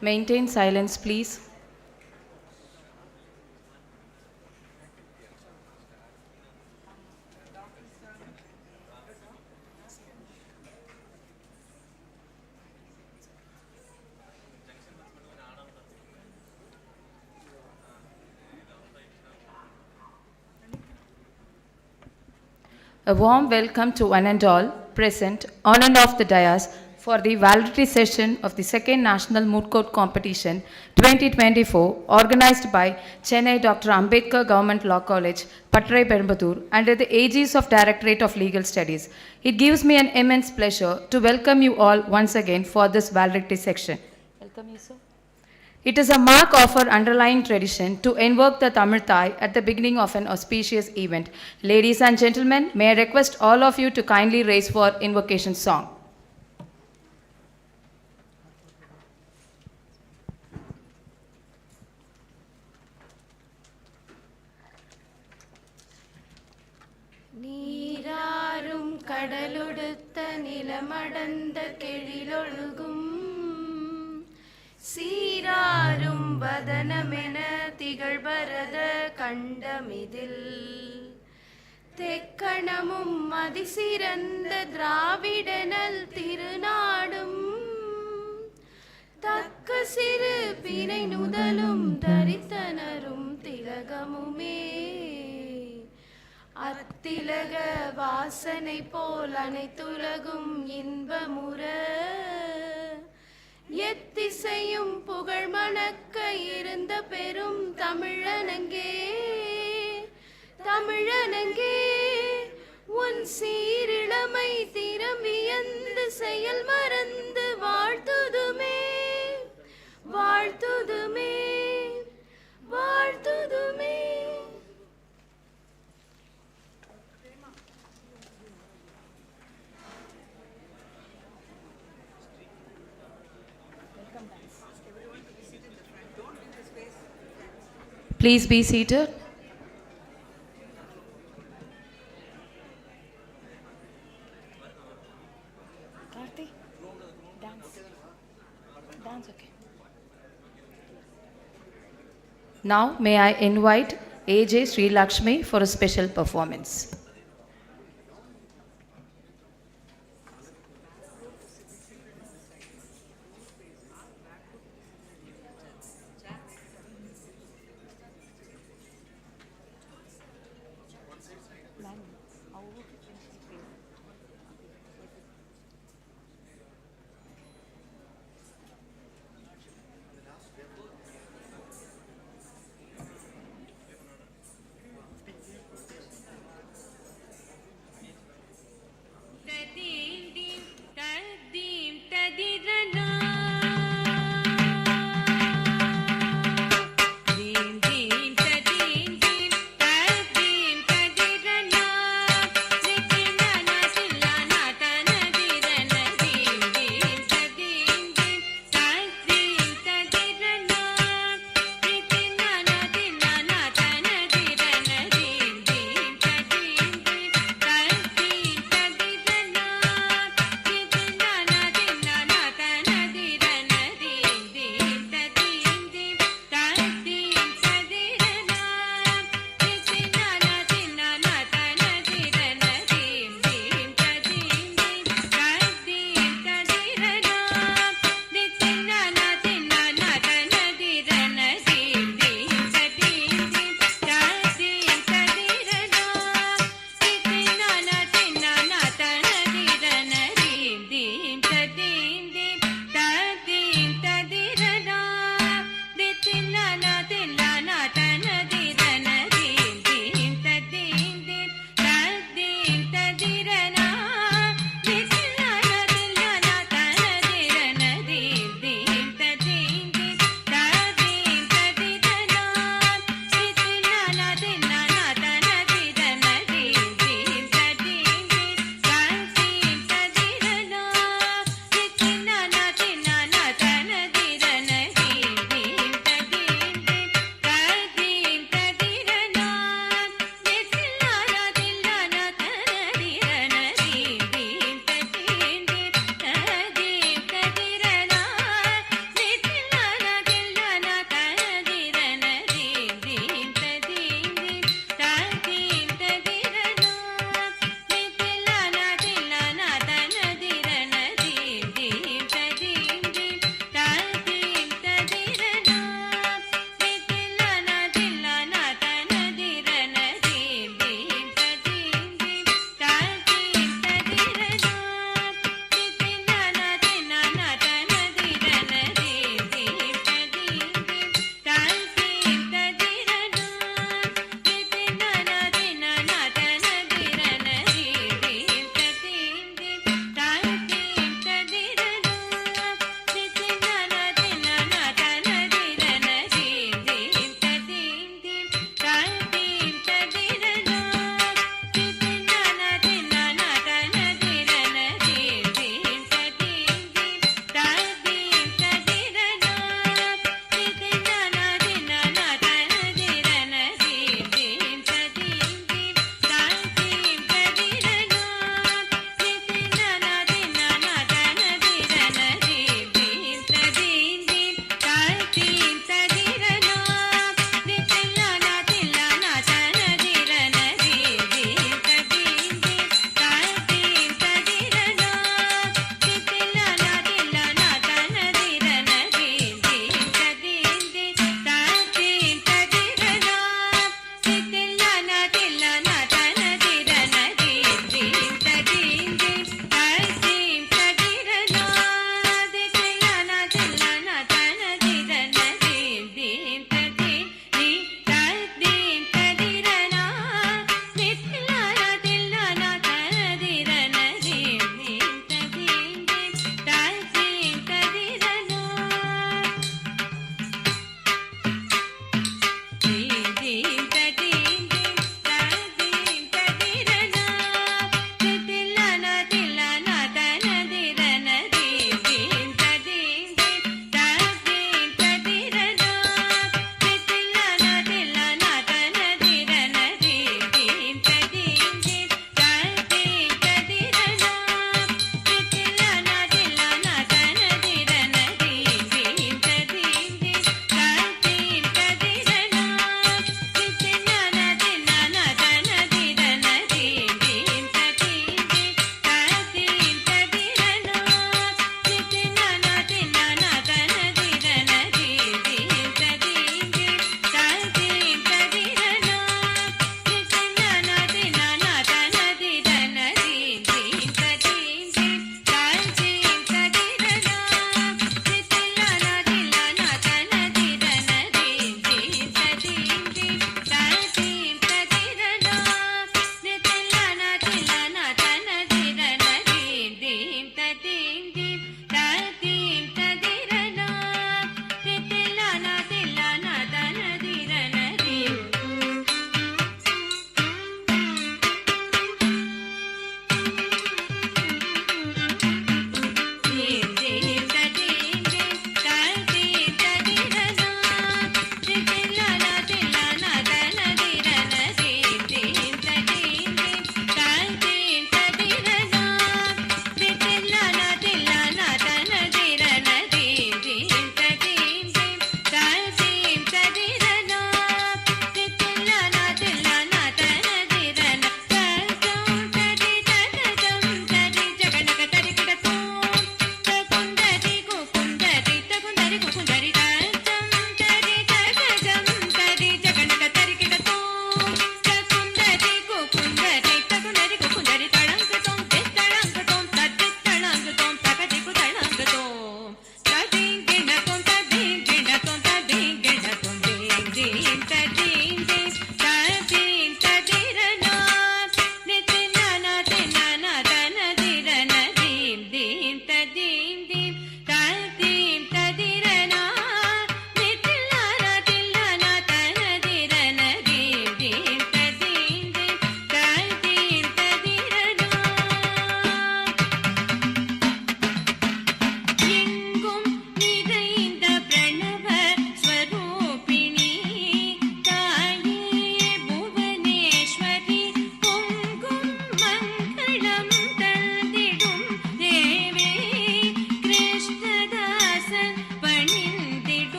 Maintain silence, please. A warm welcome to one and all present on and off the dais for the validity session of the second National Moot Court Competition 2024 organized by Chennai Dr. Ambedkar Government Law College, Patrai Perumbudur under the aegis of Directorate of Legal Studies. It gives me an immense pleasure to welcome you all once again for this validity section. Welcome you, sir. It is a mark of our underlying tradition to invoke the Tamil Thai at the beginning of an auspicious event. Ladies and gentlemen, may I request all of you to kindly raise for invocation song. நீராறும் கடலொடுத்த நிலமடந்த கெழிலொழுகும் சீராரும் வதனமென திகழ்பரத கண்டமிதில் தெக்கணமும் அதிசிறந்த திராவிடனல் திருநாடும் தக்க சிறு பிறை நுதலும் தரித்தனரும் திலகமுமே அத்திலக வாசனை போல் அனைத்துலகும் இன்பமுற எத்திசையும் புகழ் மணக்க இருந்த பெரும் தமிழனங்கே தமிழனங்கே உன் சீரிழமை திறம் வியந்து செயல் மறந்து வாழ்த்துதுமே வாழ்த்துதுமே வாழ்த்துதுமே. Please be seated. Karthi, dance. Dance, okay. Now, may I invite AJ Sri Lakshmi for a special performance.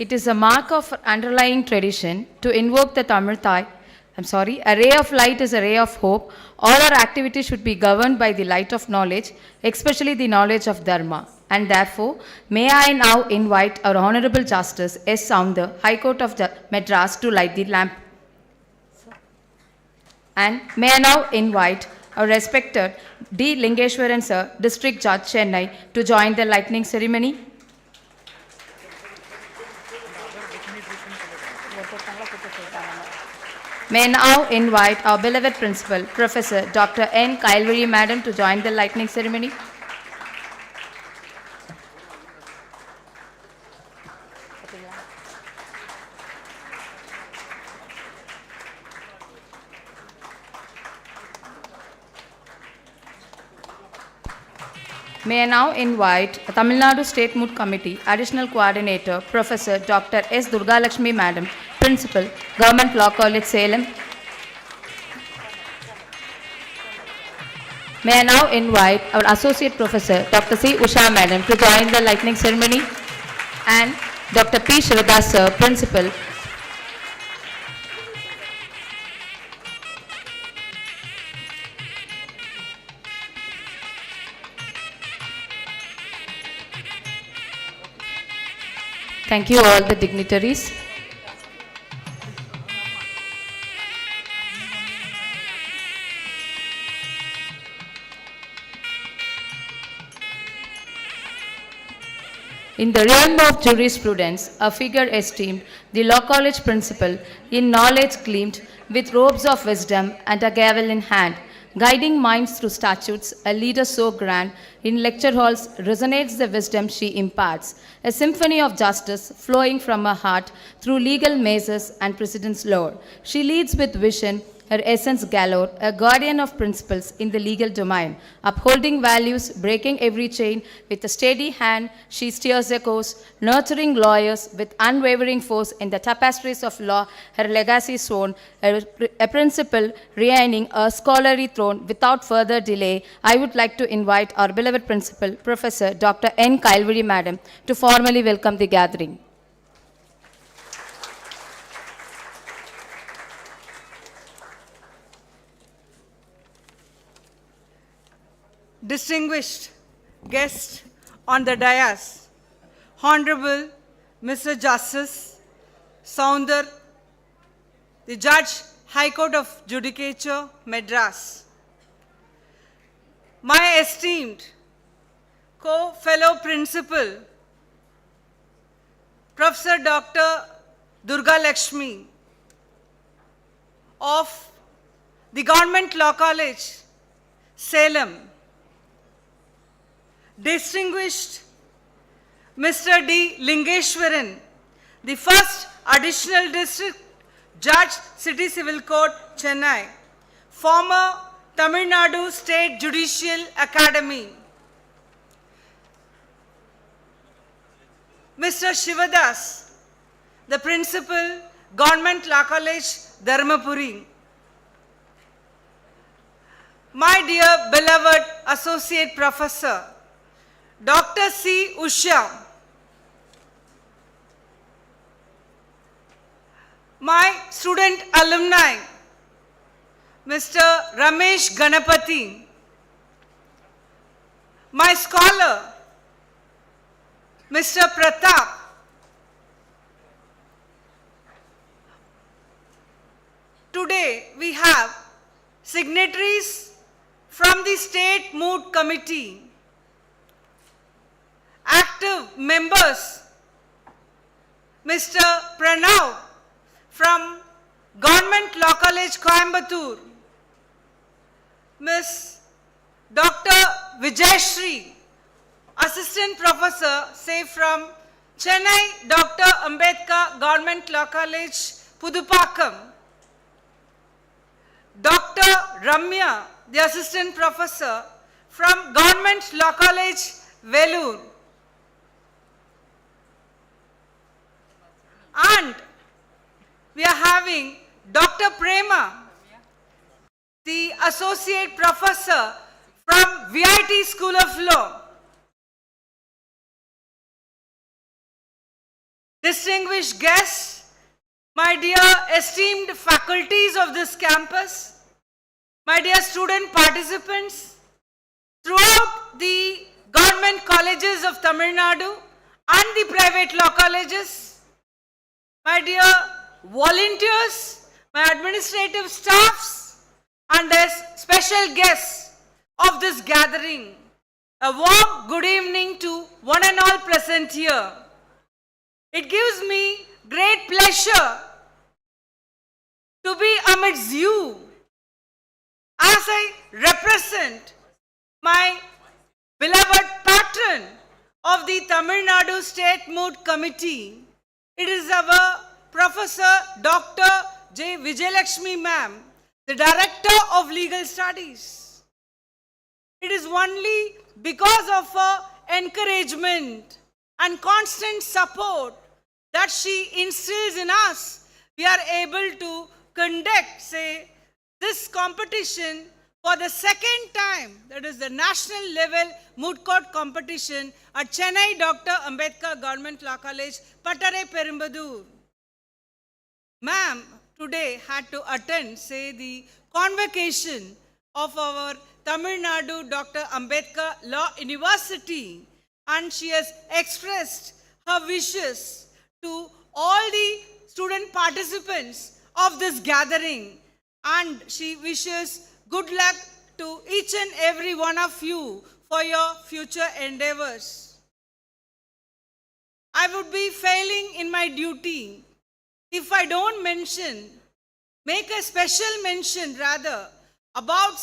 It is a mark of underlying tradition to invoke the Tamil Thai. A ray of light is a ray of hope. All our activities should be governed by the light of knowledge, especially the knowledge of Dharma. And therefore, may I now invite our Honorable Justice S. Sounder, High Court of the Madras, to light the lamp. And may I now invite our respected D. Lingeshwaran Sir, District Judge, Chennai, to join the lighting ceremony. May I now invite our beloved principal, Professor Dr. N. Kailvari Madam, to join the lightning ceremony. May I now invite Tamil Nadu State Moot Committee Additional Coordinator, Professor Dr. S. Durgalakshmi Madam, Principal, Government Law College, Salem. May I now invite our Associate Professor, Dr. C. Usha Madam, to join the lightning ceremony, and Dr. P. Shivadas Sir, Principal. Thank you all the dignitaries. In the realm of jurisprudence, a figure esteemed, the law college principal, in knowledge gleamed, with robes of wisdom and a gavel in hand, guiding minds through statutes, a leader so grand, in lecture halls resonates the wisdom she imparts, a symphony of justice flowing from her heart through legal mazes and precedents lore. She leads with vision, her essence galore, a guardian of principles in the legal domain, upholding values, breaking every chain. With a steady hand, she steers a course, nurturing lawyers with unwavering force in the tapestries of law, her legacy sown, a principle reigning a scholarly throne. Without further delay, I would like to invite our beloved principal, Professor Dr. N. Kailvari Madam, to formally welcome the gathering. Distinguished guests on the dais, Honorable Mr. Justice Sounder, the Judge, High Court of Judicature, Madras, my esteemed co-fellow principal, Professor Dr. Durgalakshmi of the Government Law College, Salem, distinguished Mr. D. Lingeshwaran, the first additional district judge, City Civil Court, Chennai, former Tamil Nadu State Judicial Academy, Mr. Shivadas, the principal, Government Law College, Dharmapuri, my dear beloved Associate Professor, Dr. C. Usha, my student alumni, Mr. Ramesh Ganapati, my scholar, Mr. Pratap, today we have signatories from the State Moot Committee, active members, Mr. Pranav from Government Law College, Coimbatore, Ms. Dr. Vijayashree, Assistant Professor, say from Chennai, Dr.Ambedkar, Government Law College, Pudupakkam, Dr. Ramya, the Assistant Professor from Government Law College, Vellore, and we are having Dr. Prema, the Associate Professor from VIT School of Law. Distinguished guests, my dear esteemed faculties of this campus, my dear student participants, throughout the government colleges of Tamil Nadu and the private law colleges, my dear volunteers, my administrative staffs, and as special guests of this gathering, a warm good evening to one and all present here. It gives me great pleasure amidst you as I represent my beloved patron of the Tamil Nadu State MOOT Committee. It is our Professor Dr. J. Vijayalakshmi ma'am, the Director of Legal Studies. It is only because of her encouragement and constant support that she instills in us, we are able to conduct, this competition for the second time, that is the national level MOOT court competition at Chennai Dr.Ambedkar Government Law College, Pattare Perumbadur. Ma'am today had to attend, the convocation of our Tamil Nadu Dr. Ambedkar Law University, and she has expressed her wishes to all the student participants of this gathering, and she wishes good luck to each and every one of you for your future endeavors. I would be failing in my duty if I don't make a special mention rather about,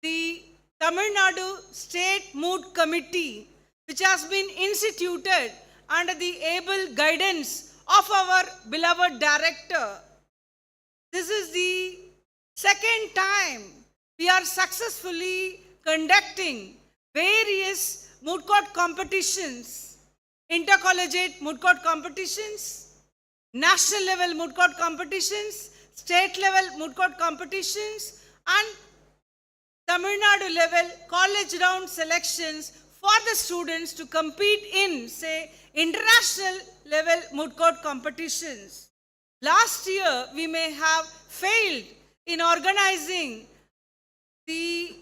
the Tamil Nadu State MOOT Committee, which has been instituted under the able guidance of our beloved director. This is the second time we are successfully conducting various MOOT court competitions, intercollegiate MOOT court competitions, national level MOOT court competitions, state level MOOT court competitions, and Tamil Nadu level college round selections for the students to compete in, international level MOOT court competitions. Last year, we may have failed in organizing the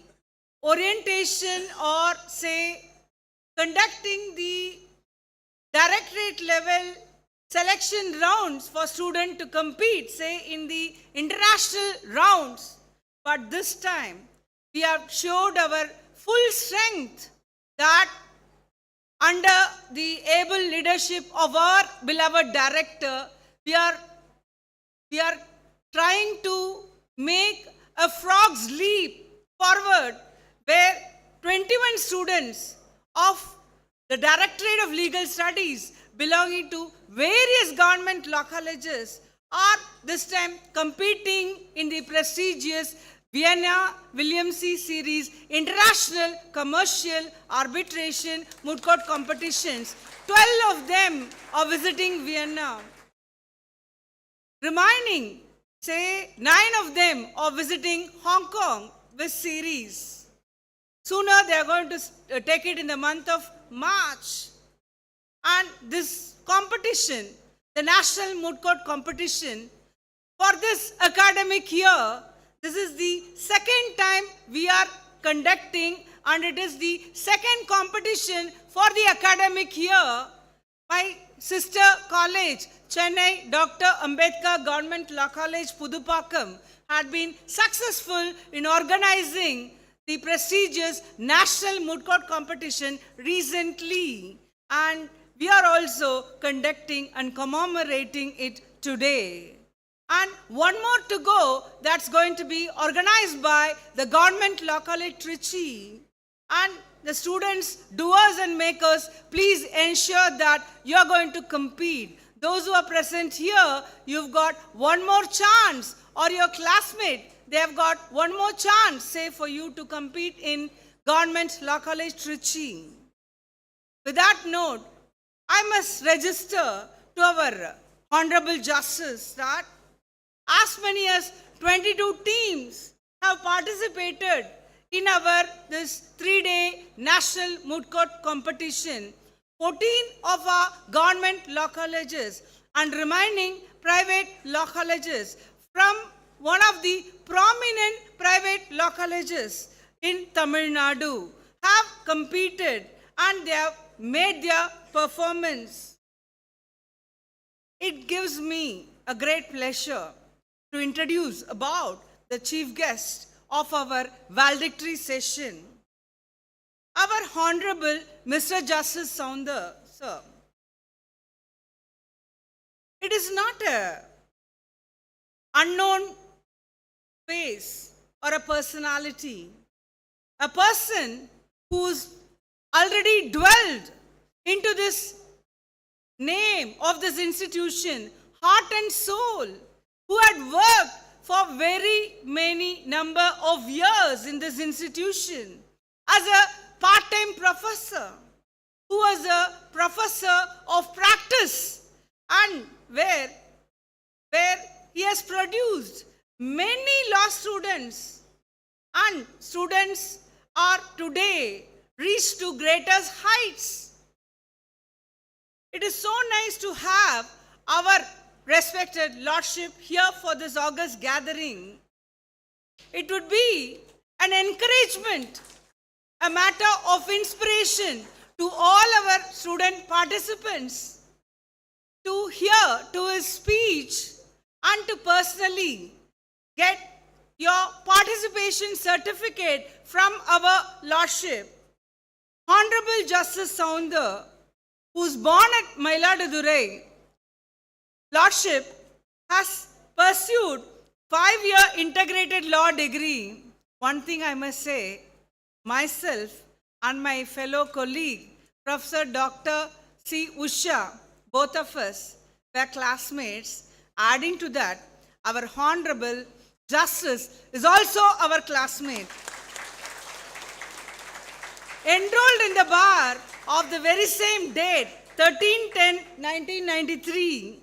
orientation or, conducting the directorate level selection rounds for students to compete, in the international rounds. But this time, we have showed our full strength that under the able leadership of our beloved director, we are trying to make a frog's leap forward, where 21 students of the Directorate of Legal Studies belonging to various government law colleges are this time competing in the prestigious Vienna Williamsey Series International Commercial Arbitration MOOT court competitions. 12 of them are visiting Vienna. Remaining, 9 of them are visiting Hong Kong with series. Sooner they are going to take it in the month of March. And this competition, the National MOOT court competition, for this academic year, this is the second time we are conducting, and it is the second competition for the academic year. My sister college, Chennai Dr.Ambedkar Government Law College, Pudupakkam, had been successful in organizing the prestigious National MOOT court competition recently, and we are also conducting and commemorating it today. And one more to go, that's going to be organized by the Government Law College Trichy. And the students, doers and makers, please ensure that you are going to compete. Those who are present here, you've got one more chance, or your classmate, they have got one more chance, for you to compete in Government Law College Trichy. With that note, I must register to our Honorable Justice that as many as 22 teams have participated in our this 3-day National MOOT court competition. 14 of our government law colleges and remaining private law colleges from one of the prominent private law colleges in Tamil Nadu have competed, and they have made their performance. It gives me a great pleasure to introduce about the chief guest of our valedictory session, our Honorable Mr. Justice Sounder, sir. It is not an unknown face or a personality, a person who's already dwelled into this name of this institution, heart and soul, who had worked for very many number of years in this institution as a part-time professor, who was a professor of practice, and where he has produced many law students, and students are today reached to greater heights. It is so nice to have our respected Lordship here for this August gathering. It would be an encouragement, a matter of inspiration to all our student participants to hear to his speech and to personally get your participation certificate from our Lordship. Honorable Justice Sounder, who's born at Mailadurai, Lordship has pursued 5-year integrated law degree. One thing I must say, myself and my fellow colleague, Professor Dr. C. Usha, both of us were classmates. Adding to that, our Honorable Justice is also our classmate. Enrolled in the bar of the very same date, 13/10/1993,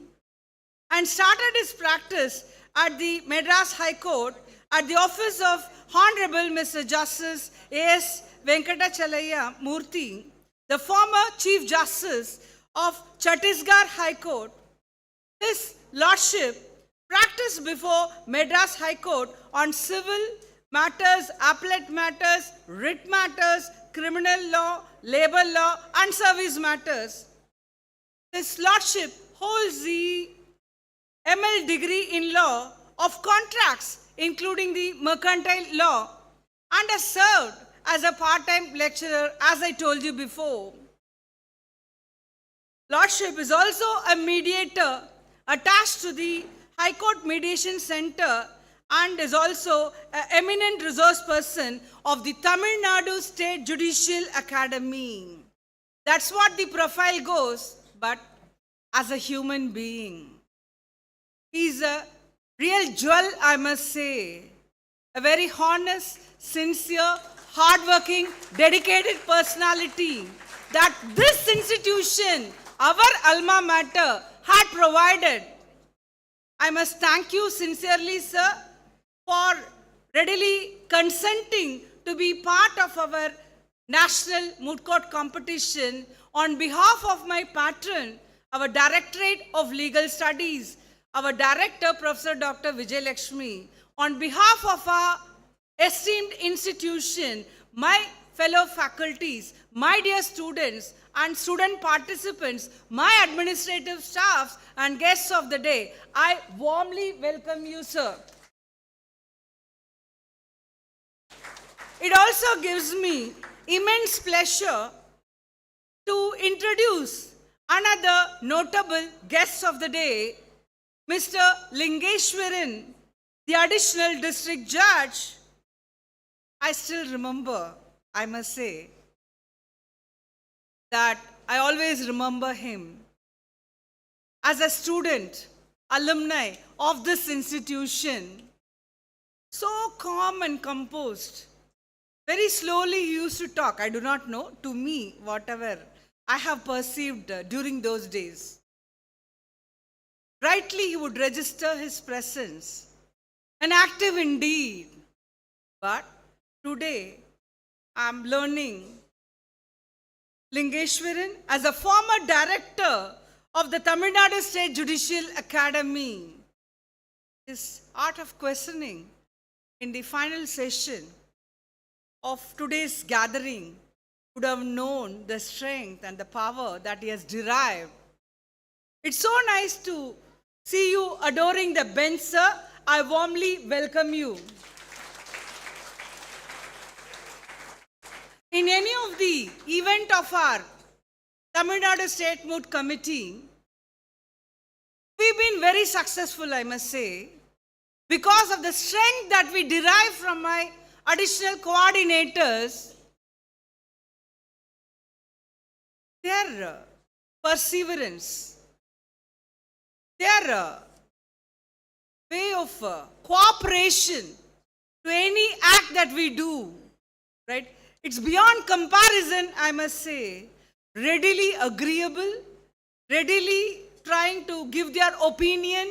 and started his practice at the Madras High Court at the office of Honorable Mr. Justice A.S. Venkatachalaya Murthy, the former Chief Justice of Chhattisgarh High Court. His Lordship practiced before Madras High Court on civil matters, appellate matters, writ matters, criminal law, labor law, and service matters. His Lordship holds the ML degree in law of contracts, including the mercantile law, and has served as a part-time lecturer, as I told you before. Lordship is also a mediator attached to the High Court Mediation Center and is also an eminent resource person of the Tamil Nadu State Judicial Academy. That's what the profile goes, but as a human being, he's a real jewel, I must say. A very honest, sincere, hardworking, dedicated personality that this institution, our alma mater, had provided. I must thank you sincerely, sir, for readily consenting to be part of our national moot court competition on behalf of my patron, our Directorate of Legal Studies, our Director, Professor Dr. Vijay Lakshmi, on behalf of our esteemed institution, my fellow faculties, my dear students and student participants, my administrative staffs and guests of the day, I warmly welcome you, sir. It also gives me immense pleasure to introduce another notable guest of the day, Mr. Lingeshwaran, the Additional District Judge. I still remember, I must say, that I always remember him as a student, alumni of this institution. So calm and composed. Very slowly he used to talk. I do not know, to me, whatever I have perceived during those days. Rightly he would register his presence, and active indeed. But today I am learning Lingeshwaran as a former director of the Tamil Nadu State Judicial Academy. His art of questioning in the final session of today's gathering would have known the strength and the power that he has derived. It's so nice to see you adoring the bench, sir. I warmly welcome you. In any of the event of our Tamil Nadu State Moot Committee, we've been very successful, I must say. because of the strength that we derive from my additional coordinators, their perseverance, their way of cooperation to any act that we do, right? It's beyond comparison, I must say, readily agreeable, readily trying to give their opinion,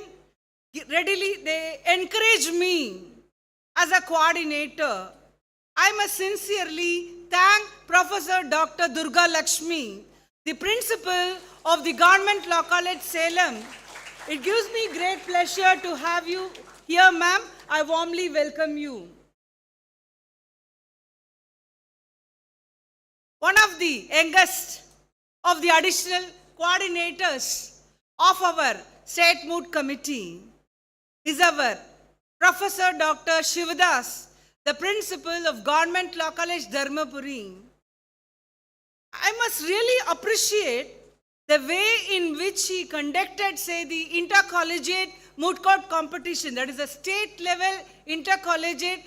readily they encourage me as a coordinator. I must sincerely thank Professor Dr. Durga Lakshmi, the principal of the Government Law College, Salem. It gives me great pleasure to have you here, ma'am. I warmly welcome you. One of the youngest of the additional coordinators of our State MOOT Committee is our Professor Dr. Shivadas, the principal of Government Law College, Dharmapuri. I must really appreciate the way in which he conducted, say, the intercollegiate moot court competition, that is a state level intercollegiate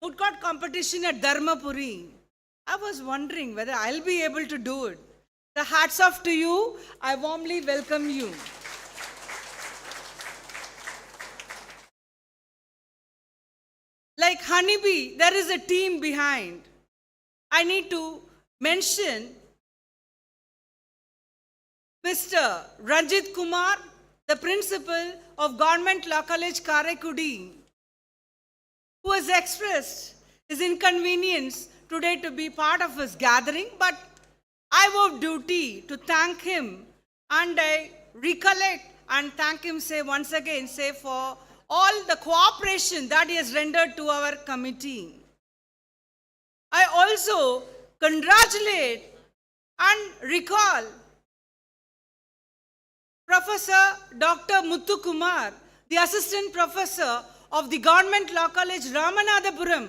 moot court competition at Dharmapuri. I was wondering whether I'll be able to do it. The hats off to you. I warmly welcome you. Like honeybee, there is a team behind. I need to mention Mr. Ranjit Kumar, the principal of Government Law College, Karaikudi, who has expressed his inconvenience today to be part of his gathering, but I owe duty to thank him, and I recollect and thank him, say once again, say for all the cooperation that he has rendered to our committee. I also congratulate and recall Professor Dr. Muthu Kumar, the assistant professor of the Government Law College, Ramanathapuram.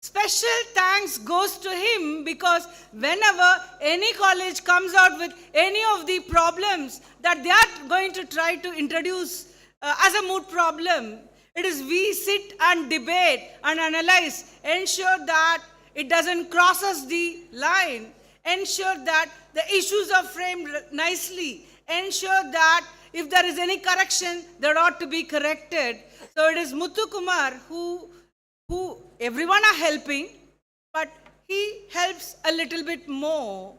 Special thanks goes to him because whenever any college comes out with any of the problems that they are going to try to introduce as a moot problem, it is we sit and debate and analyze, ensure that it doesn't cross us the line, ensure that the issues are framed nicely, ensure that if there is any correction, that ought to be corrected. So it is Muthu Kumar who everyone are helping, but he helps a little bit more.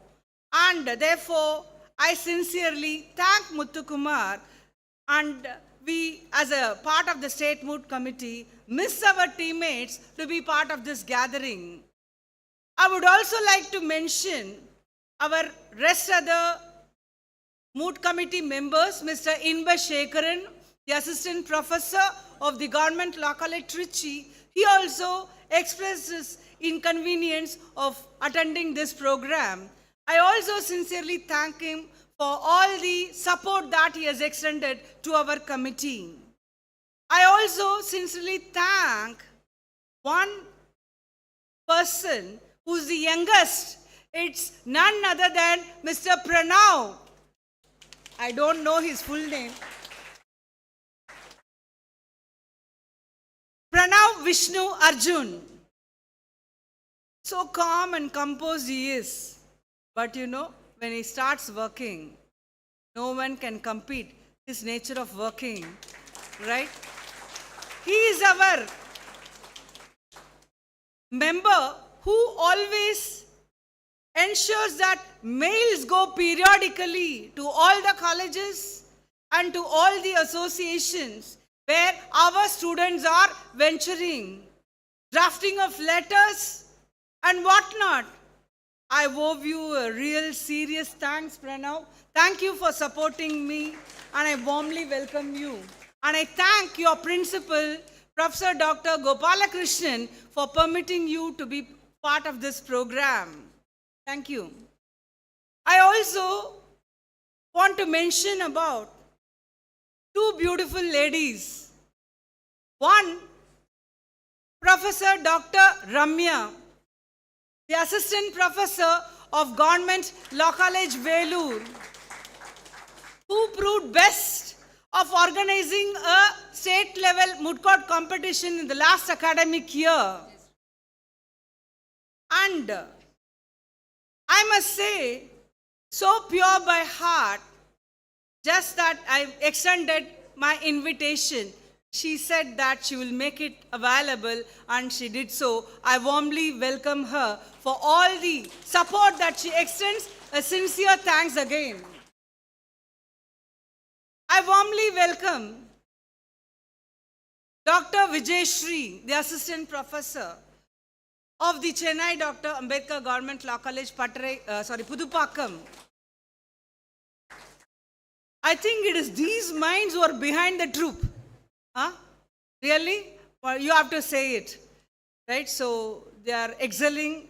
And therefore, I sincerely thank Muthu Kumar, and we as a part of the State Moot Committee miss our teammates to be part of this gathering. I would also like to mention our rest other Moot Committee members, Mr. Inba Shekaran, the Assistant Professor of the Government Law College, Trichy. He also expressed his inconvenience of attending this program. I also sincerely thank him for all the support that he has extended to our committee. I also sincerely thank one person who's the youngest. It's none other than Mr. Pranav. I don't know his full name. Pranav Vishnu Arjun. So calm and composed he is. But you know, when he starts working, no one can compete his nature of working, right? He is our member who always ensures that mails go periodically to all the colleges and to all the associations where our students are venturing, drafting of letters and whatnot. I owe you a real serious thanks, Pranav. Thank you for supporting me, and I warmly welcome you. And I thank your principal, Professor Dr. Gopalakrishnan, for permitting you to be part of this program. Thank you. I also want to mention about two beautiful ladies. One, Professor Dr. Ramya, the Assistant Professor of Government Law College, Velur, who proved best of organizing a state level moot court competition in the last academic year. And I must say, so pure by heart, just that I extended my invitation. She said that she will make it available, and she did so. I warmly welcome her for all the support that she extends. A sincere thanks again. I warmly welcome Dr. Vijay, the Assistant Professor of the Chennai Dr.Ambedkar Government Law College, Pudupakkam. I think it is these minds who are behind the troop. Huh? Really? Well, you have to say it. Right? So they are excelling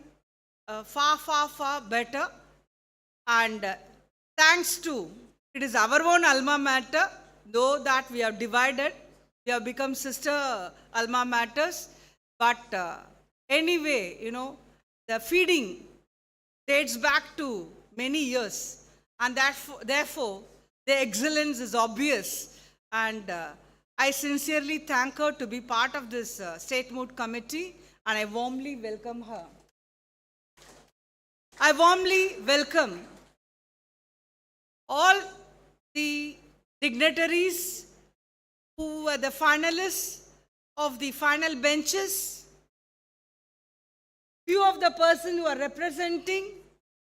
far, far, far better. And thanks to, it is our own alma mater, though that we have divided, we have become sister alma maters. But anyway, the feeding dates back to many years. And therefore, the excellence is obvious. And I sincerely thank her to be part of this State Moot Committee, and I warmly welcome her. I warmly welcome all the dignitaries who were the finalists of the final benches, few of the persons who are representing,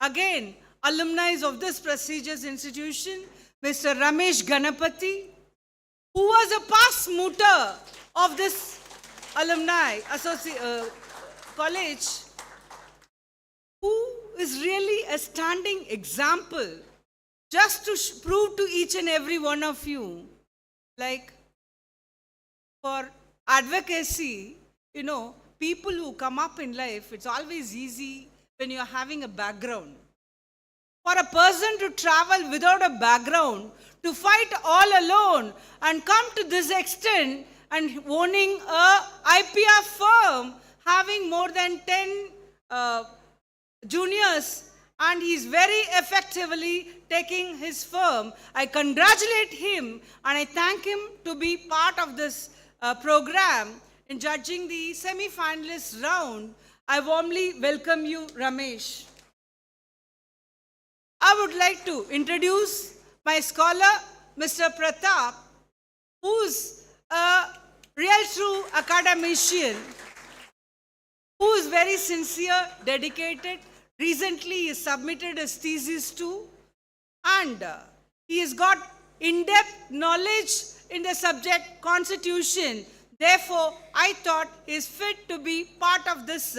again, alumni of this prestigious institution, Mr. Ramesh Ganapati, who was a past mooter of this alumni college, who is really a standing example, just to prove to each and every one of you, like for advocacy, people who come up in life, it's always easy when you're having a background. For a person to travel without a background, to fight all alone and come to this extent and owning a IPR firm, having more than 10 juniors, and he's very effectively taking his firm. I congratulate him and I thank him to be part of this program in judging the semi-finalist round. I warmly welcome you, Ramesh. I would like to introduce my scholar, Mr. Pratap, who's a real true academician, who is very sincere, dedicated. Recently, he submitted his thesis too, and he has got in-depth knowledge in the subject Constitution. Therefore, I thought he is fit to be part of this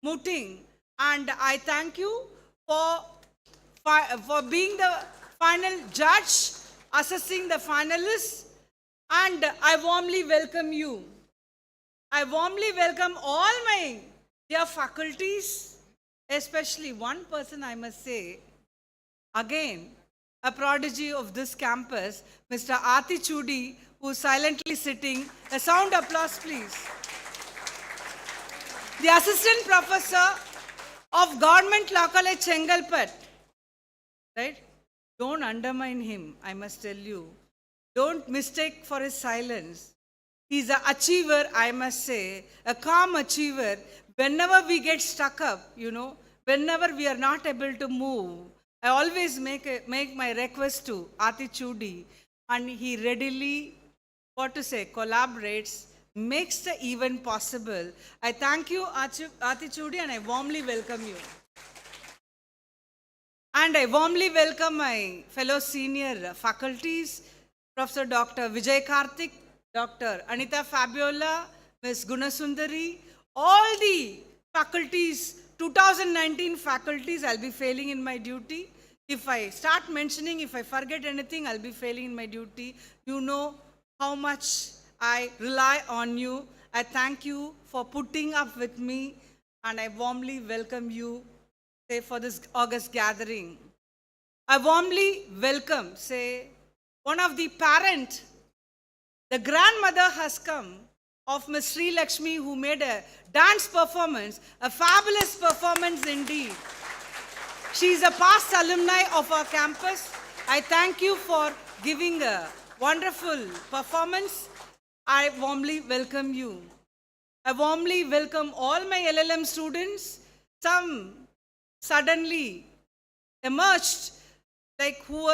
mooting, and I thank you for being the final judge, assessing the finalists, and I warmly welcome you. I warmly welcome all my dear faculties, especially one person I must say, again, a prodigy of this campus, Mr. Atichudi, who is silently sitting. A sound applause, please. The Assistant Professor of Government Law College, Chengalpet. Right? Don't undermine him, I must tell you. Don't mistake for his silence. He's an achiever, I must say, a calm achiever. Whenever we get stuck up, whenever we are not able to move, I always make my request to Atichudi, and he readily, collaborates, makes the event possible. I thank you, Atichudi, and I warmly welcome you. And I warmly welcome my fellow senior faculties, Professor Dr. Vijay Karthik, Dr. Anita Fabiola, Ms. Gunasundari, all the faculties, 2019 faculties, I'll be failing in my duty. If I start mentioning, if I forget anything, I'll be failing in my duty. You know how much I rely on you. I thank you for putting up with me, and I warmly welcome you for this August gathering. I warmly welcome, one of the parent, the grandmother has come of Ms. Sri Lakshmi, who made a dance performance, a fabulous performance indeed. She is a past alumni of our campus. I thank you for giving a wonderful performance, I warmly welcome you. I warmly welcome all my LLM students. Some suddenly emerged, like who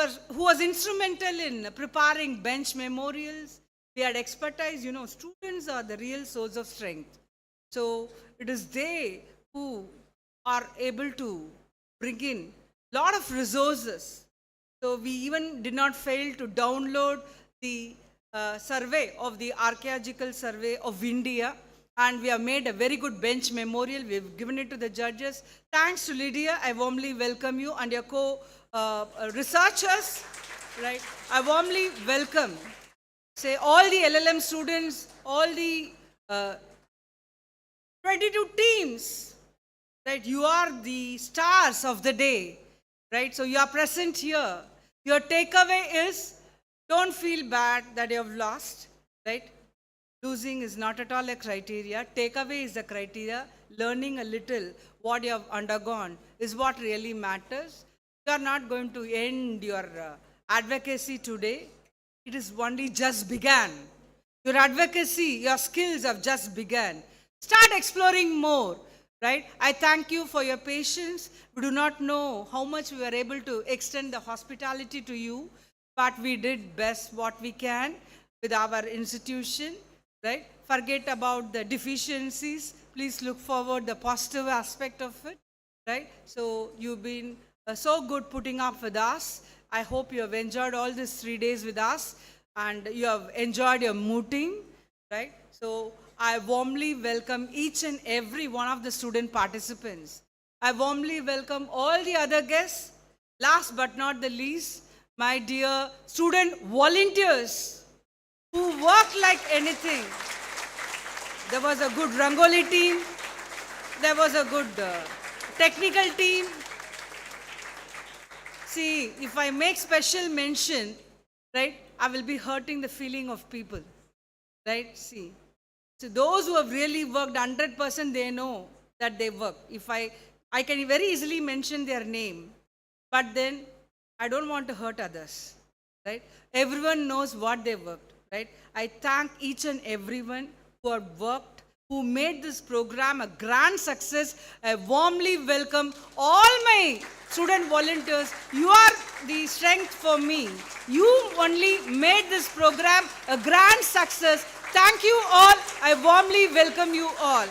was instrumental in preparing bench memorials. They had expertise. Students are the real source of strength. So it is they who are able to bring in a lot of resources. So we even did not fail to download the survey of the Archaeological Survey of India, and we have made a very good bench memorial. We have given it to the judges. Thanks to Lydia, I warmly welcome you and your co-researchers. Right? I warmly welcome, say, all the LLM students, all the 22 teams. Right? You are the stars of the day. Right? So you are present here. Your takeaway is, don't feel bad that you have lost. Right? Losing is not at all a criteria. Takeaway is the criteria. Learning a little what you have undergone is what really matters. You are not going to end your advocacy today. It is only just began. Your advocacy, your skills have just begun. Start exploring more. Right? I thank you for your patience. We do not know how much we were able to extend the hospitality to you, but we did best what we can with our institution. Right? Forget about the deficiencies. Please look forward the positive aspect of it. Right? So you've been so good putting up with us. I hope you have enjoyed all these 3 days with us and you have enjoyed your mooting. Right? So I warmly welcome each and every one of the student participants. I warmly welcome all the other guests. Last but not the least, my dear student volunteers who work like anything. There was a good Rangoli team. There was a good technical team. See, if I make special mention, right, I will be hurting the feeling of people. Right? See. So those who have really worked 100%, they know that they work. If I can very easily mention their name, but then I don't want to hurt others. Right? Everyone knows what they worked. Right? I thank each and everyone who have worked, who made this program a grand success. I warmly welcome all my student volunteers. You are the strength for me. You only made this program a grand success. Thank you all. I warmly welcome you all.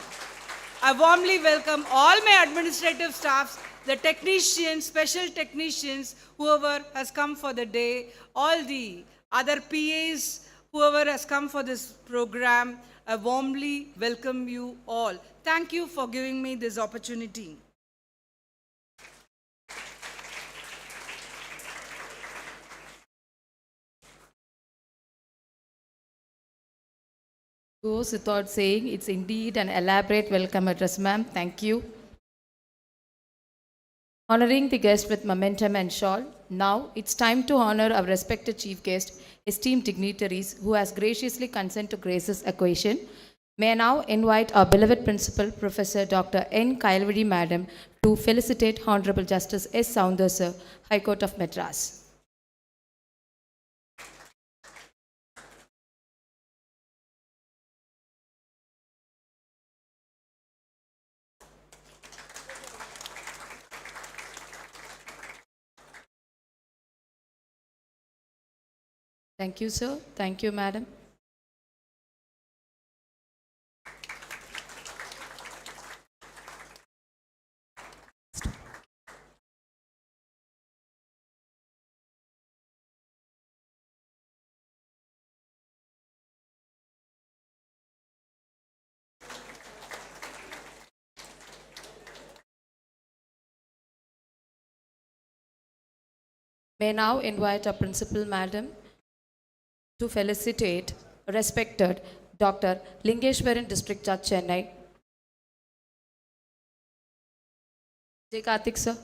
I warmly welcome all my administrative staffs, the technicians, special technicians, whoever has come for the day, all the other PAs, whoever has come for this program. I warmly welcome you all. Thank you for giving me this opportunity. Goes without saying, it's indeed an elaborate welcome address, ma'am. Thank you. Honoring the guest with momentum and shawl. Now it's time to honor our respected chief guest, esteemed dignitaries, who has graciously consented to grace this occasion. May I now invite our beloved principal, Professor Dr. N. Kailvidi Madam, to felicitate Honorable Justice S. Sounders, Sir, High Court of Madras. Thank you, sir. Thank you, madam. May I now invite our principal, madam, to felicitate respected Dr. Lingeshwaran, District Judge, Chennai. Jai Karthik, sir.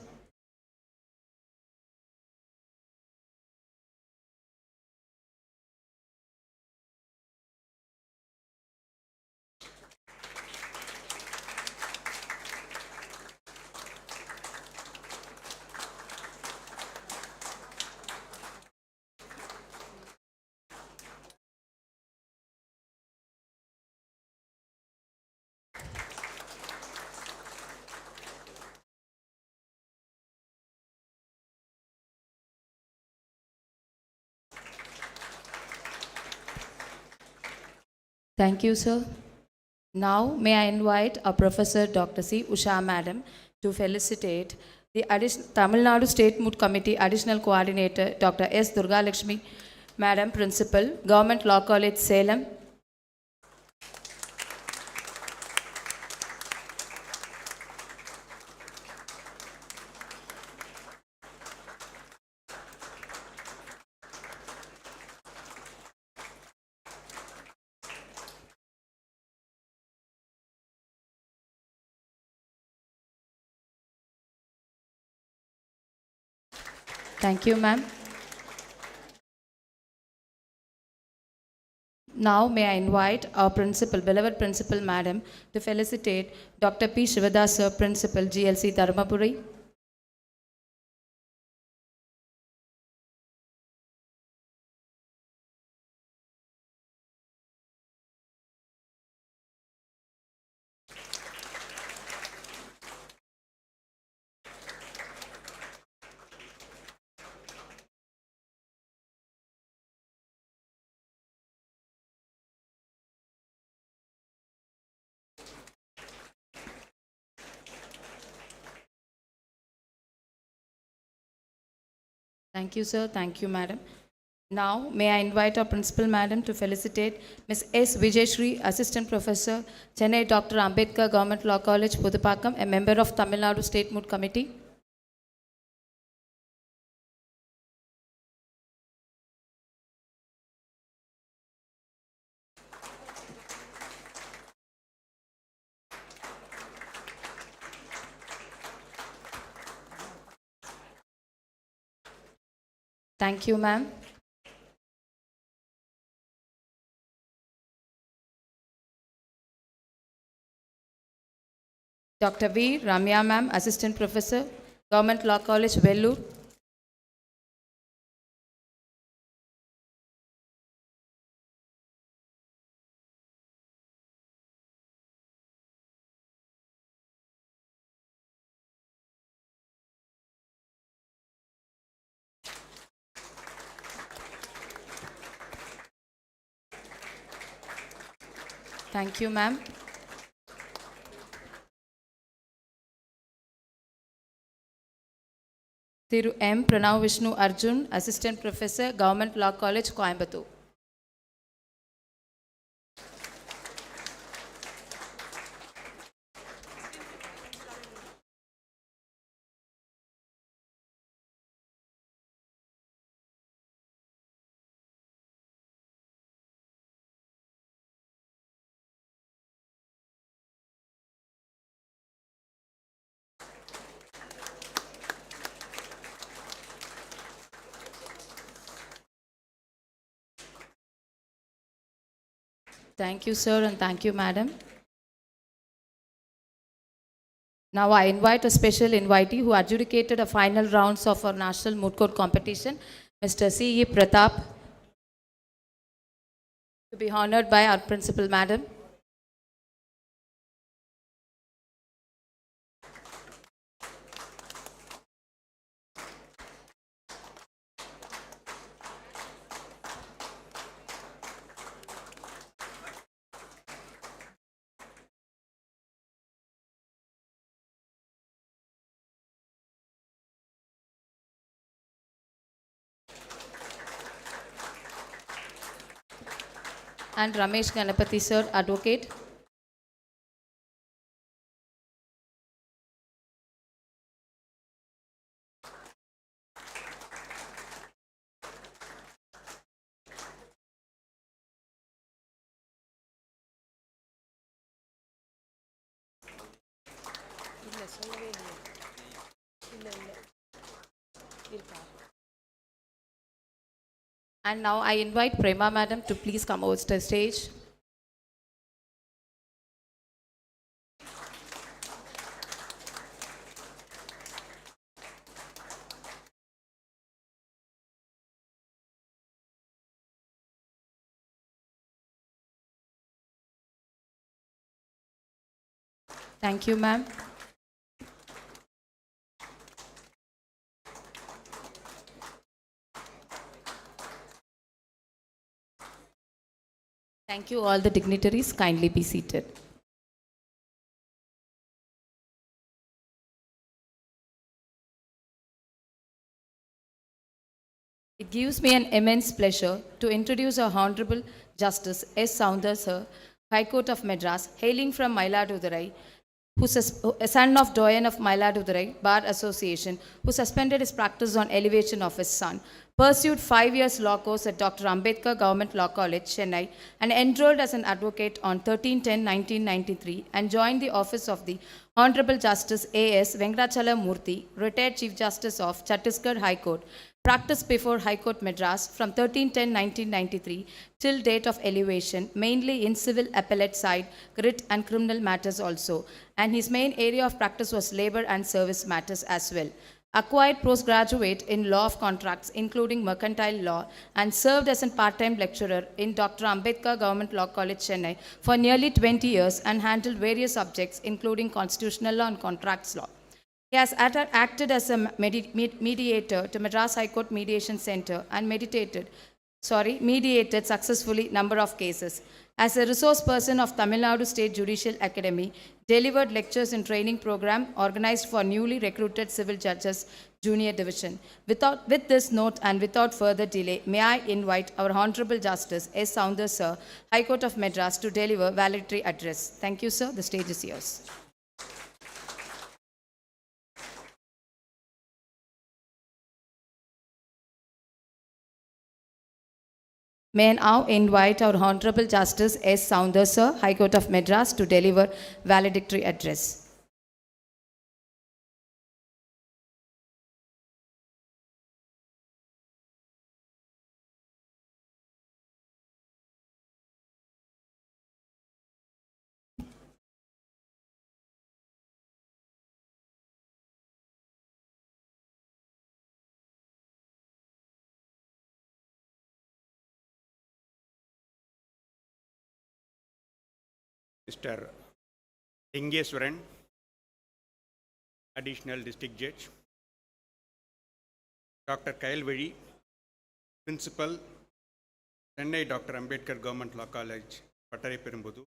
Thank you, sir. Now, may I invite our Professor Dr. C. Usha Madam to felicitate the Tamil Nadu State Moot Committee Additional Coordinator Dr. S. Durga Lakshmi Madam, Principal, Government Law College, Salem. Thank you, ma'am. Now, may I invite our principal, beloved principal, madam, to felicitate Dr. P. Shivadas, sir, principal, GLC, Dharmapuri. Thank you, sir. Thank you, madam. Now, may I invite our principal, madam, to felicitate Ms. S. Vijayshri, assistant professor, Chennai Dr.Ambedkar Government Law College, Pudupakkam, a member of Tamil Nadu State Moot Committee. Thank you, ma'am. Dr. V. Ramya, ma'am, assistant professor, Government Law College, Vellore. Thank you, ma'am. Thiru M. Pranav Vishnu Arjun, assistant professor, Government Law College, Coimbatore. Thank you, sir, and thank you, madam. Now I invite a special invitee who adjudicated a final rounds of our national moot court competition, Mr. C. E. Pratap, to be honored by our principal, madam. And Ramesh Ganapati, sir, advocate. And now I invite Prema madam to please come over to the stage. Thank you, ma'am. Thank you all the dignitaries. Kindly be seated. It gives me an immense pleasure to introduce our Honorable Justice S. Saundar Sir, High Court of Madras, hailing from Mailadurai, a son of Doyen of Mailadurai Bar Association, who suspended his practice on elevation of his son, pursued 5 years law course at Dr. Ambedkar Government Law College, Chennai, and enrolled as an advocate on 13/10/1993 and joined the office of the Honorable Justice A.S. Venkatachala Murthy, retired Chief Justice of Chhattisgarh High Court, practiced before High Court Madras from 13/10/1993 till date of elevation, mainly in civil appellate side, writ and criminal matters also, and his main area of practice was labor and service matters as well. Acquired postgraduate in law of contracts, including mercantile law, and served as a part-time lecturer in Dr. Ambedkar Government Law College, Chennai, for nearly 20 years and handled various subjects, including constitutional law and contracts law. He has acted as a mediator to Madras High Court Mediation Center and mediated successfully number of cases. As a resource person of Tamil Nadu State Judicial Academy, delivered lectures in training program organized for newly recruited civil judges junior division. With this note and without further delay, may I invite our Honorable Justice S. Saundar Sir, High Court of Madras, to deliver valedictory address. Thank you, sir. The stage is yours. May I now invite our Honorable Justice S. Saundar Sir, High Court of Madras, to deliver valedictory address. Mr. Lingeswaran, Additional District Judge, Dr. Kailvadi, Principal, Chennai Dr. Ambedkar Government Law College, Pattare Perumbudu,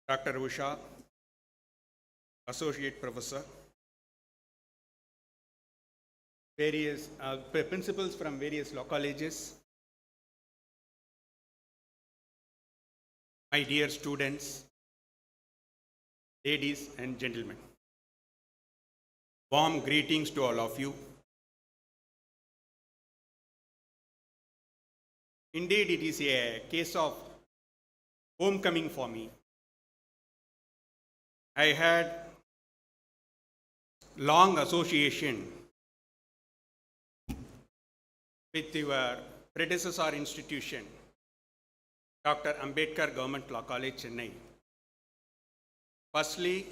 Dr. Usha, Associate Professor, various principals from various law colleges, my dear students, ladies and gentlemen, warm greetings to all of you. Indeed, it is a case of homecoming for me. I had long association with your predecessor institution, Dr. Ambedkar Government Law College, Chennai. Firstly,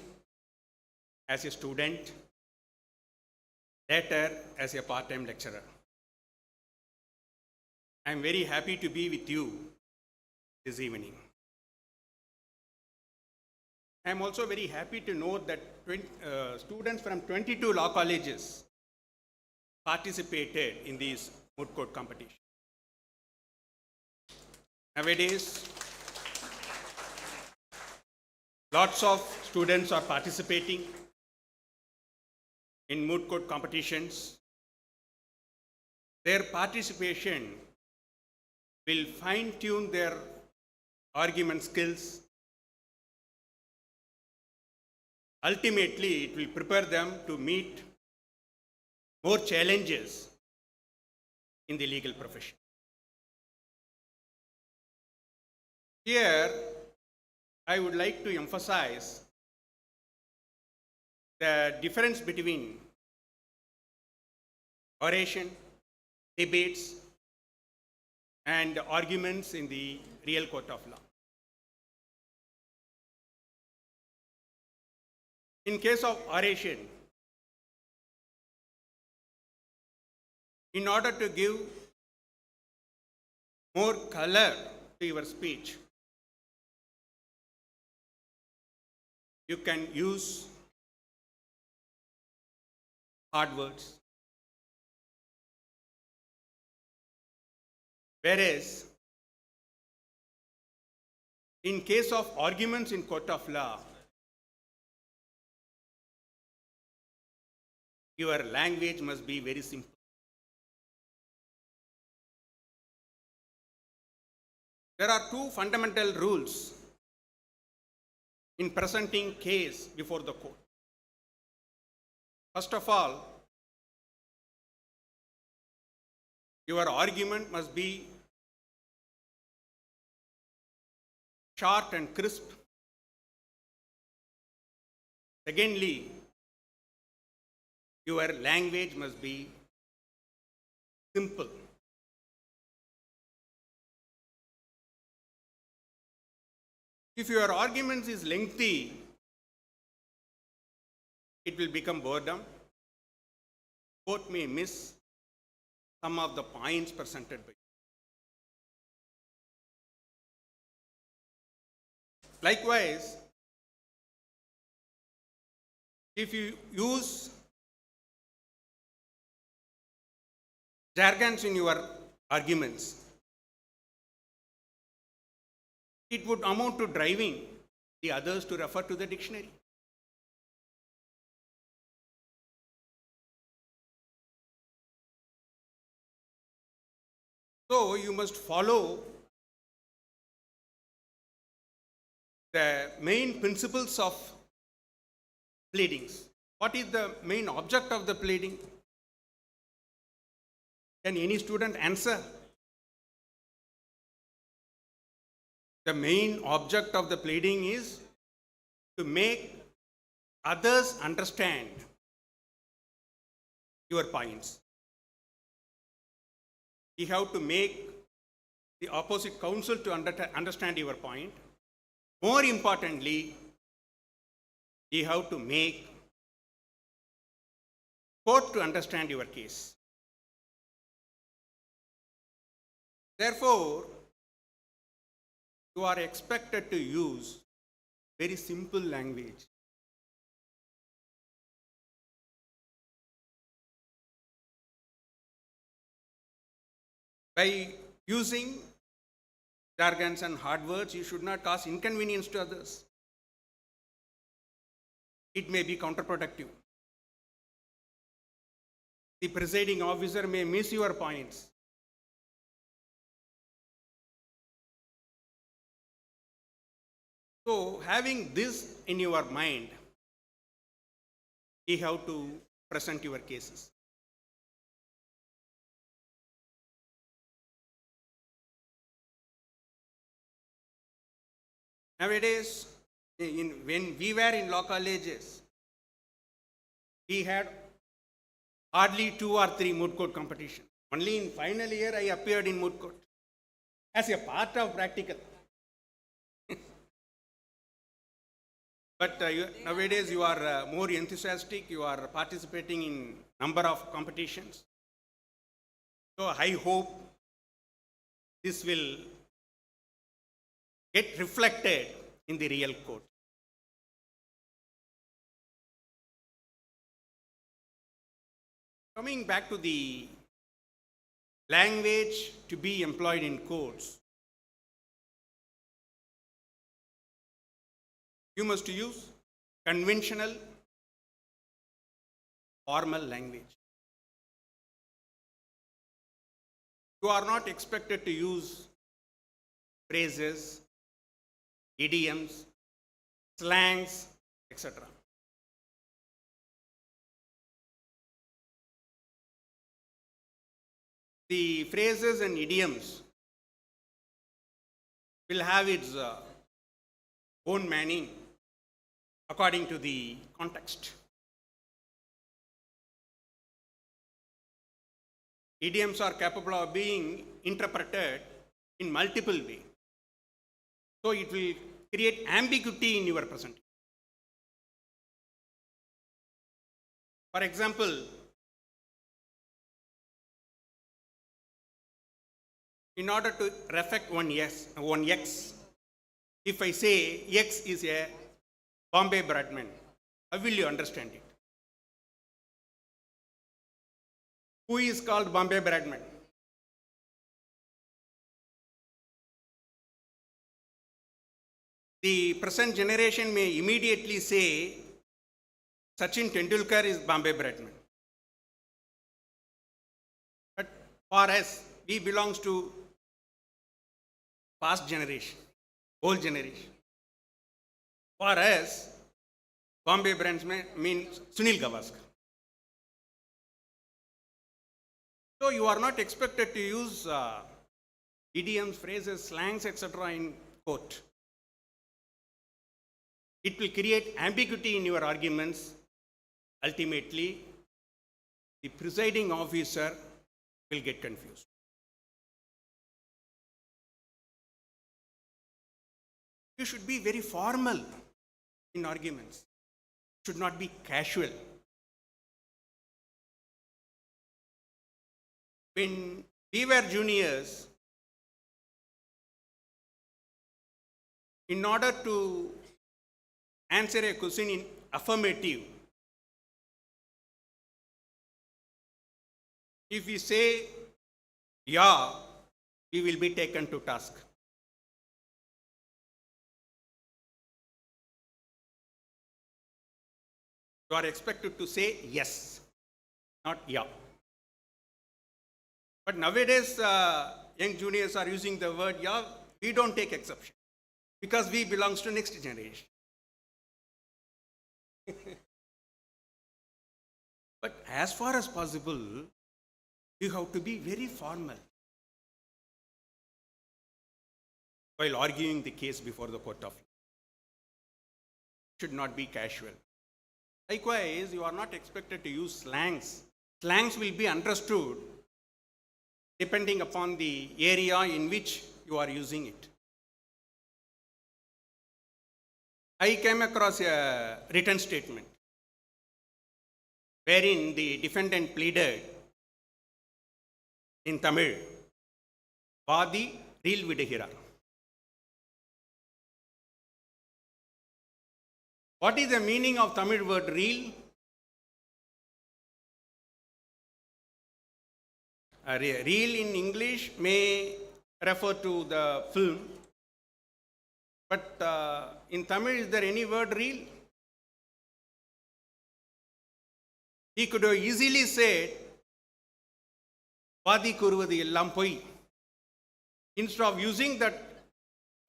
as a student, later as a part-time lecturer. I am very happy to be with you this evening. I am also very happy to note that students from 22 law colleges participated in this moot court competition. Nowadays, lots of students are participating in moot court competitions. Their participation will fine-tune their argument skills. Ultimately, it will prepare them to meet more challenges in the legal profession. Here, I would like to emphasize the difference between oration, debates, and arguments in the real court of law. In case of oration, in order to give more color to your speech, you can use hard words, Whereas, in case of arguments in court of law, your language must be very simple. There are two fundamental rules in presenting case before the court. First of all, your argument must be short and crisp. Secondly, your language must be simple. If your argument is lengthy, it will become boredom. Court may miss some of the points presented by you. Likewise, if you use jargons in your arguments, it would amount to driving the others to refer to the dictionary. So you must follow the main principles of pleadings. What is the main object of the pleading? Can any student answer? The main object of the pleading is to make others understand your points. You have to make the opposite counsel to understand your point. More importantly, you have to make court to understand your case. Therefore, you are expected to use very simple language. By using jargons and hard words, you should not cause inconvenience to others. It may be counterproductive. The presiding officer may miss your points. So, having this in your mind, you have to present your cases. Nowadays, when we were in law colleges, we had hardly 2 or 3 moot court competitions. Only in final year I appeared in moot court as a part of practical. But nowadays you are more enthusiastic, you are participating in number of competitions. So I hope this will get reflected in the real court. Coming back to the language to be employed in courts, you must use conventional, formal language. You are not expected to use phrases, idioms, slangs, etc. The phrases and idioms will have its own meaning according to the context. Idioms are capable of being interpreted in multiple ways. So it will create ambiguity in your presentation. For example, in order to reflect one X, if I say X is a Bombay Bradman, how will you understand it? Who is called Bombay Bradman? The present generation may immediately say Sachin Tendulkar is Bombay Bradman. But for us, we belongs to past generation, old generation. For us, Bombay Bradman means Sunil Gavaskar. So you are not expected to use idioms, phrases, slangs, etc. in court. It will create ambiguity in your arguments. Ultimately, the presiding officer will get confused. You should be very formal in arguments. Should not be casual. When we were juniors, in order to answer a question in affirmative, if we say yeah, we will be taken to task. You are expected to say yes, not yeah. But nowadays, young juniors are using the word yeah. We don't take exception because we belongs to next generation. But as far as possible, you have to be very formal while arguing the case before the court of law. Should not be casual. Likewise, you are not expected to use slangs. Slangs will be understood depending upon the area in which you are using it. I came across a written statement wherein the defendant pleaded in Tamil, Vadi reel vidugirar. What is the meaning of Tamil word reel? Reel in English may refer to the film, but in Tamil, is there any word reel? He could have easily said, Vadi kuruvadu ellam poi. Instead of using that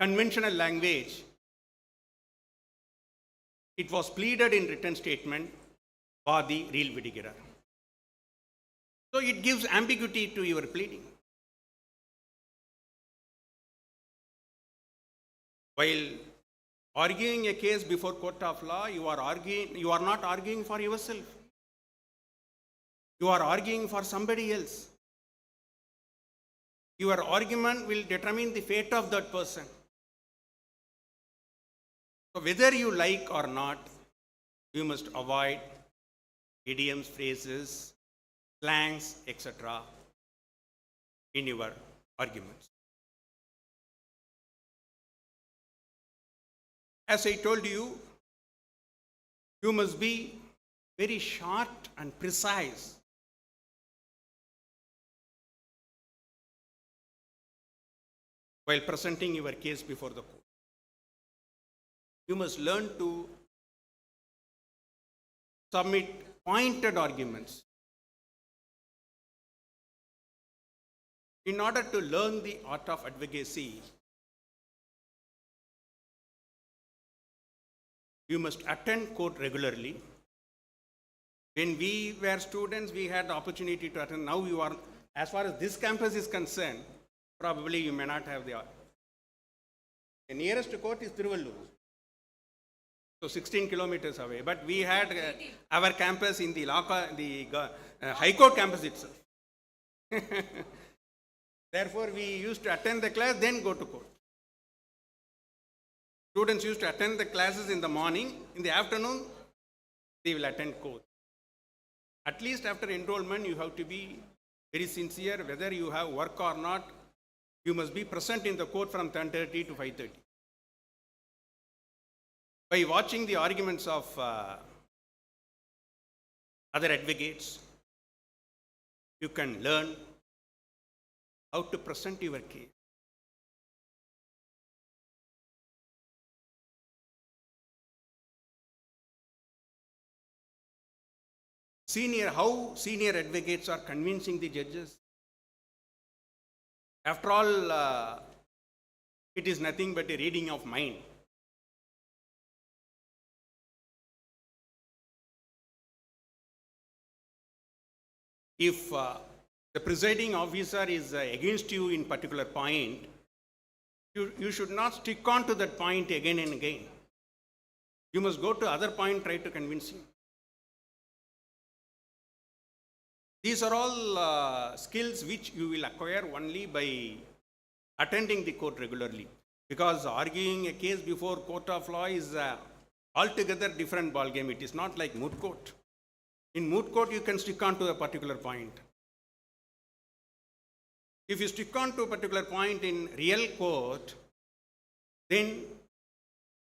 conventional language, it was pleaded in written statement, Vadi reel vidugirar. So it gives ambiguity to your pleading. While arguing a case before court of law, you are not arguing for yourself. You are arguing for somebody else. Your argument will determine the fate of that person. So whether you like or not, you must avoid idioms, phrases, slangs, etc. in your arguments. As I told you, you must be very short and precise. While presenting your case before the court. You must learn to submit pointed arguments. In order to learn the art of advocacy, you must attend court regularly. When we were students, we had the opportunity to attend. Now you are, as far as this campus is concerned, probably you may not have the nearest court is Tiruvallur. So 16 kilometers away. But we had our campus in the High Court campus itself. Therefore, we used to attend the class, then go to court. Students used to attend the classes in the morning. In the afternoon, they will attend court. At least after enrollment, you have to be very sincere. Whether you have work or not, you must be present in the court from 10:30 to 5:30. By watching the arguments of other advocates, you can learn how to present your case. how senior advocates are convincing the judges. After all, it is nothing but a reading of mind. If the presiding officer is against you in particular point, you should not stick on to that point again and again. You must go to other point, try to convince him. These are all skills which you will acquire only by attending the court regularly. Because arguing a case before court of law is altogether different ballgame. It is not like moot court. In moot court, you can stick on to a particular point. If you stick on to a particular point in real court, then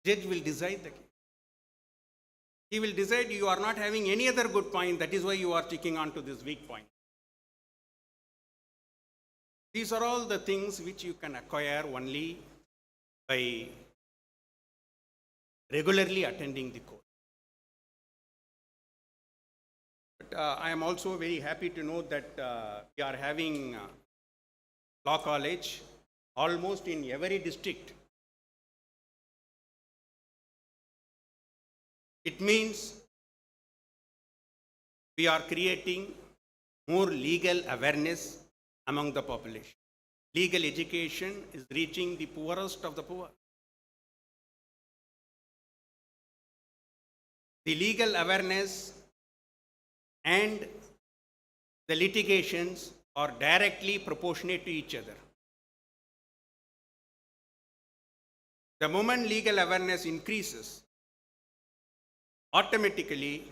judge will decide the case. He will decide you are not having any other good point, that is why you are sticking on to this weak point. These are all the things which you can acquire only by regularly attending the court. But I am also very happy to know that we are having law college almost in every district. It means we are creating more legal awareness among the population. Legal education is reaching the poorest of the poor. The legal awareness and the litigations are directly proportionate to each other. The moment legal awareness increases, automatically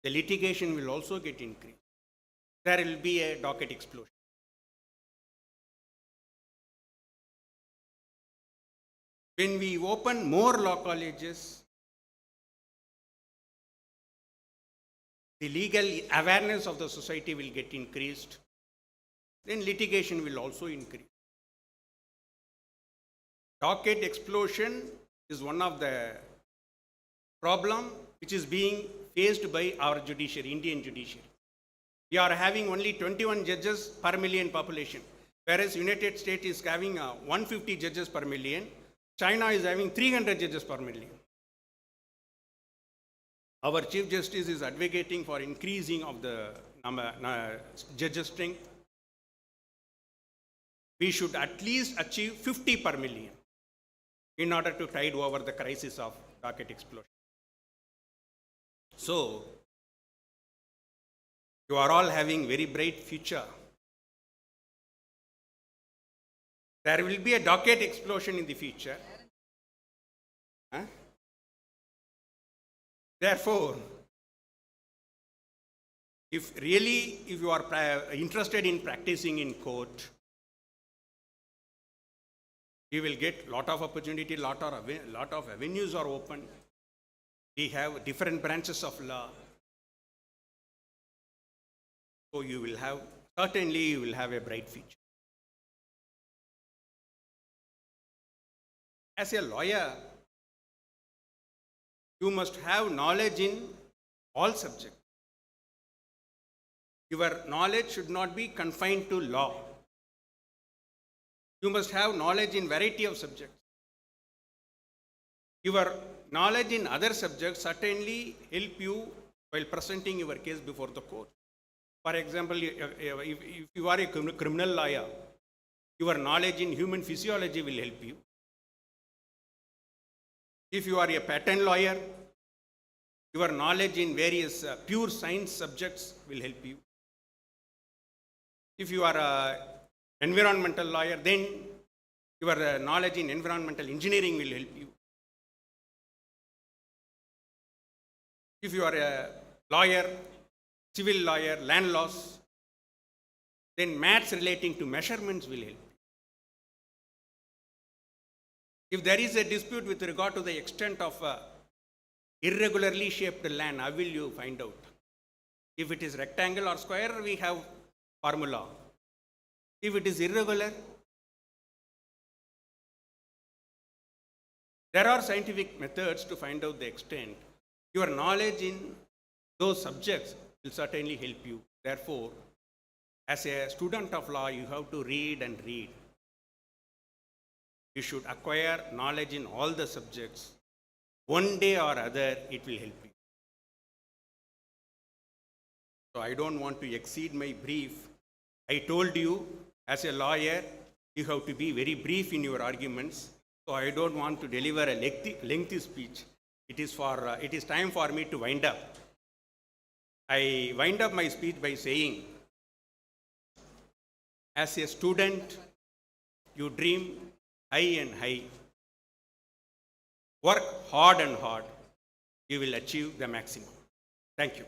the litigation will also get increased. There will be a docket explosion. When we open more law colleges, the legal awareness of the society will get increased, then litigation will also increase. Docket explosion is one of the problem which is being faced by our judiciary, Indian judiciary. We are having only 21 judges per million population, whereas United States is having 150 judges per million. China is having 300 judges per million. Our Chief Justice is advocating for increasing of the judges' strength. We should at least achieve 50 per million in order to tide over the crisis of docket explosion. So, you are all having very bright future. There will be a docket explosion in the future. Therefore, if you are interested in practicing in court, you will get lot of opportunity, lot of avenues are open. We have different branches of law. So certainly you will have a bright future. As a lawyer, you must have knowledge in all subjects. Your knowledge should not be confined to law. You must have knowledge in variety of subjects. Your knowledge in other subjects certainly help you while presenting your case before the court. For example, if you are a criminal lawyer, your knowledge in human physiology will help you. If you are a patent lawyer, your knowledge in various pure science subjects will help you. If you are an environmental lawyer, then your knowledge in environmental engineering will help you. If you are a lawyer, civil lawyer, land laws, then maths relating to measurements will help you. If there is a dispute with regard to the extent of irregularly shaped land, how will you find out? If it is rectangle or square, we have formula. If it is irregular, there are scientific methods to find out the extent. Your knowledge in those subjects will certainly help you. Therefore, as a student of law, you have to read and read. You should acquire knowledge in all the subjects. One day or other, it will help you. So I don't want to exceed my brief. I told you, as a lawyer, you have to be very brief in your arguments. So I don't want to deliver a lengthy speech. It is time for me to wind up. I wind up my speech by saying, as a student, you dream high and high. Work hard and hard. You will achieve the maximum. Thank you.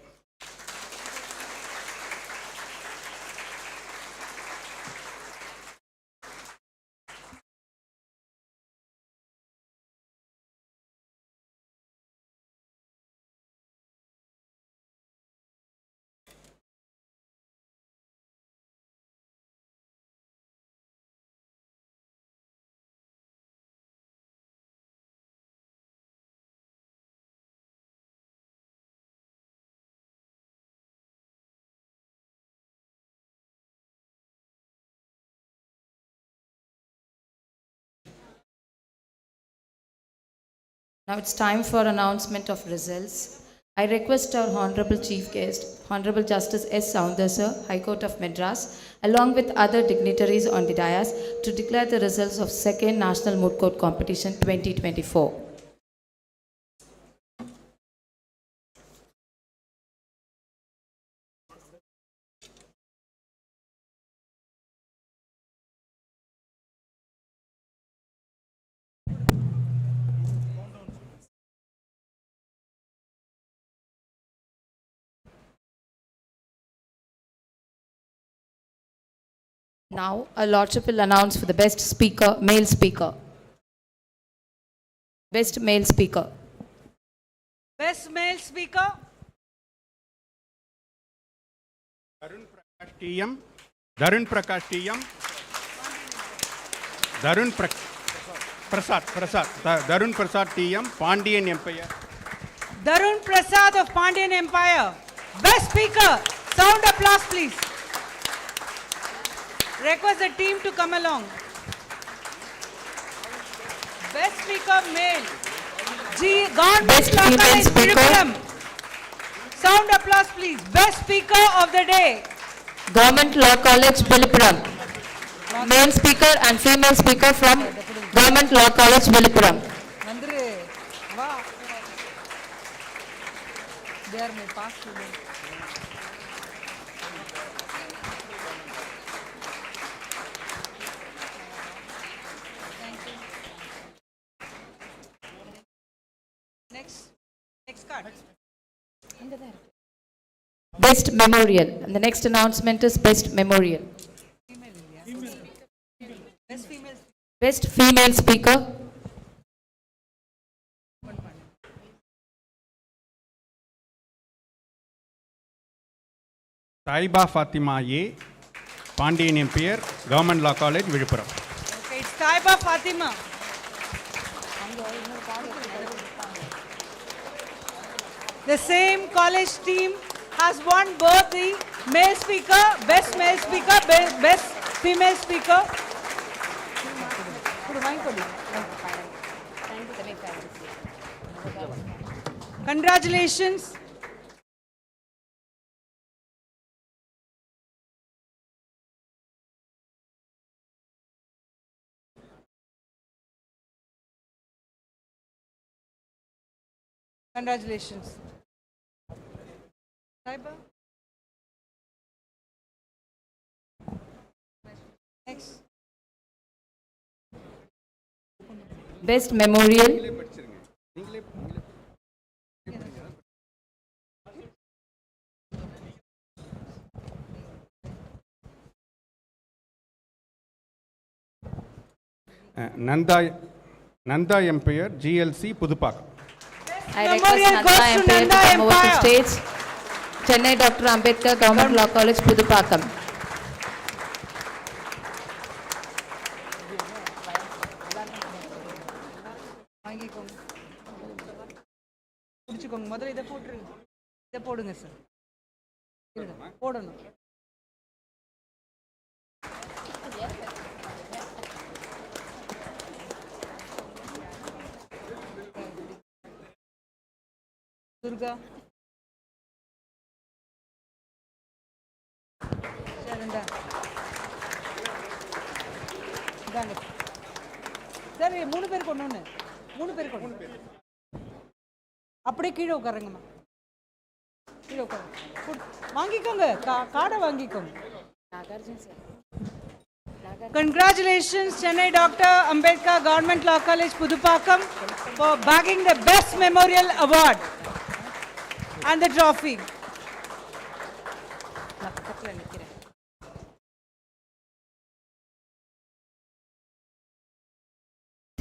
Now it's time for announcement of results. I request our Honorable Chief Guest, Honorable Justice S. Soundar, High Court of Madras, along with other dignitaries on the dais, to declare the results of 2nd National Moot Court Competition 2024. Now, a lordship will announce for the best speaker, male speaker. Best male speaker. Best male speaker. Darun Prakash TM. Darun Prakash TM. Darun Prasad. Darun Prasad TM. Pandian Empire. Darun Prasad of Pandian Empire. Best speaker. Sound applause, please. Request the team to come along. Best speaker male. Government Best Law female College, speaker. Virupuram. Sound applause, please. Best speaker of the day. Government Law College, Viluppuram. Male speaker and female speaker from Government Law College, Viluppuram. They are my past students. Next card. Best memorial. And the next announcement is best memorial. Best female. Best female speaker. Taiba Fatima A. Pandian Empire. Government Law College, Virupuram. Okay, it's Taiba Fatima. The same college team has won both the male speaker, best female speaker. Congratulations. Congratulations. Taiba. Next. Best memorial. Nanda Empire, GLC, Pudupakam. I request Nanda Empire to come over to stage. Chennai, Dr.Ambedkar, Government Law College, Pudupakam. முதல்ல இதை போடுங்க sir. போடணும். துர்கா சரிண்டா இந்தாங்க சரி 3 பேருக்கு ஒன்று 3 பேருக்கு ஒன்று அப்படியே கீழே உட்காருங்கம்மா கீழே உட்காருங்க வாங்கிக்கோங்க கார்டை வாங்கிக்கோங்க. Congratulations, Chennai Dr.Ambedkar Government Law College, Pudupakkam, for bagging the Best Memorial Award and the trophy.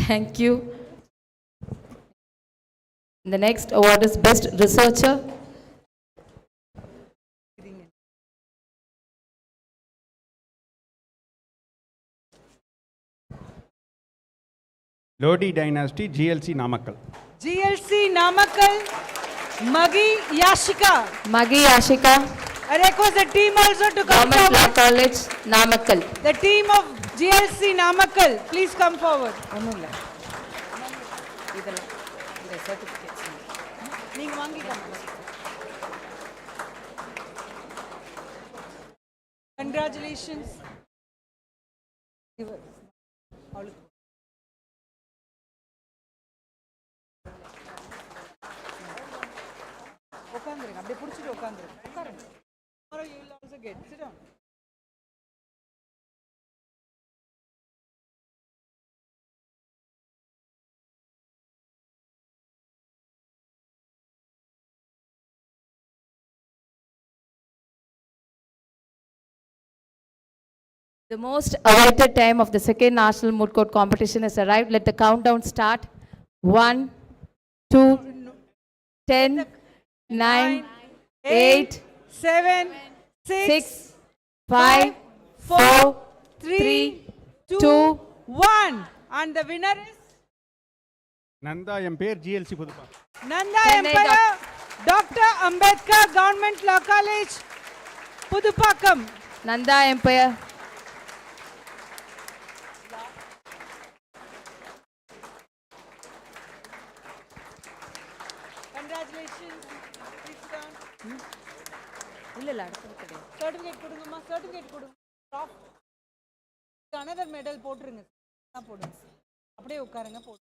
Thank you. The next award is Best Researcher. Lodi Dynasty, GLC Namakkal. GLC Namakkal, Magi Yashika. Magi Ashika, I request the team also to come Government Law forward. College, Namakkal. The team of GLC Namakkal, please come forward. நீங்க வாங்கிக்கோங்க. Congratulations. அவளுக்கு உட்காந்துருங்க அப்படியே பிடிச்சிட்டு உட்காந்துருங்க உட்காருங்க. Tomorrow you will also get. Sit down. The most awaited time of the second national moot court competition has arrived. Let the countdown start. 1, 2, 10, 9, 8, 7, 6, 5, 4, 3, 2, 1. And the winner is Nanda Empire, GLC Pudupakkam. Nanda Chennai Empire, Dr. Ambedkar Government Law College, Pudupakkam. Nanda Empire. Congratulations. Please sit down. இல்ல அடுத்தது கிடையாது. Certificate கொடுங்கம்மா certificate கொடுங்க. Top. Another medal போட்டுருங்க. போடுங்க. அப்படியே உட்காருங்க போடு.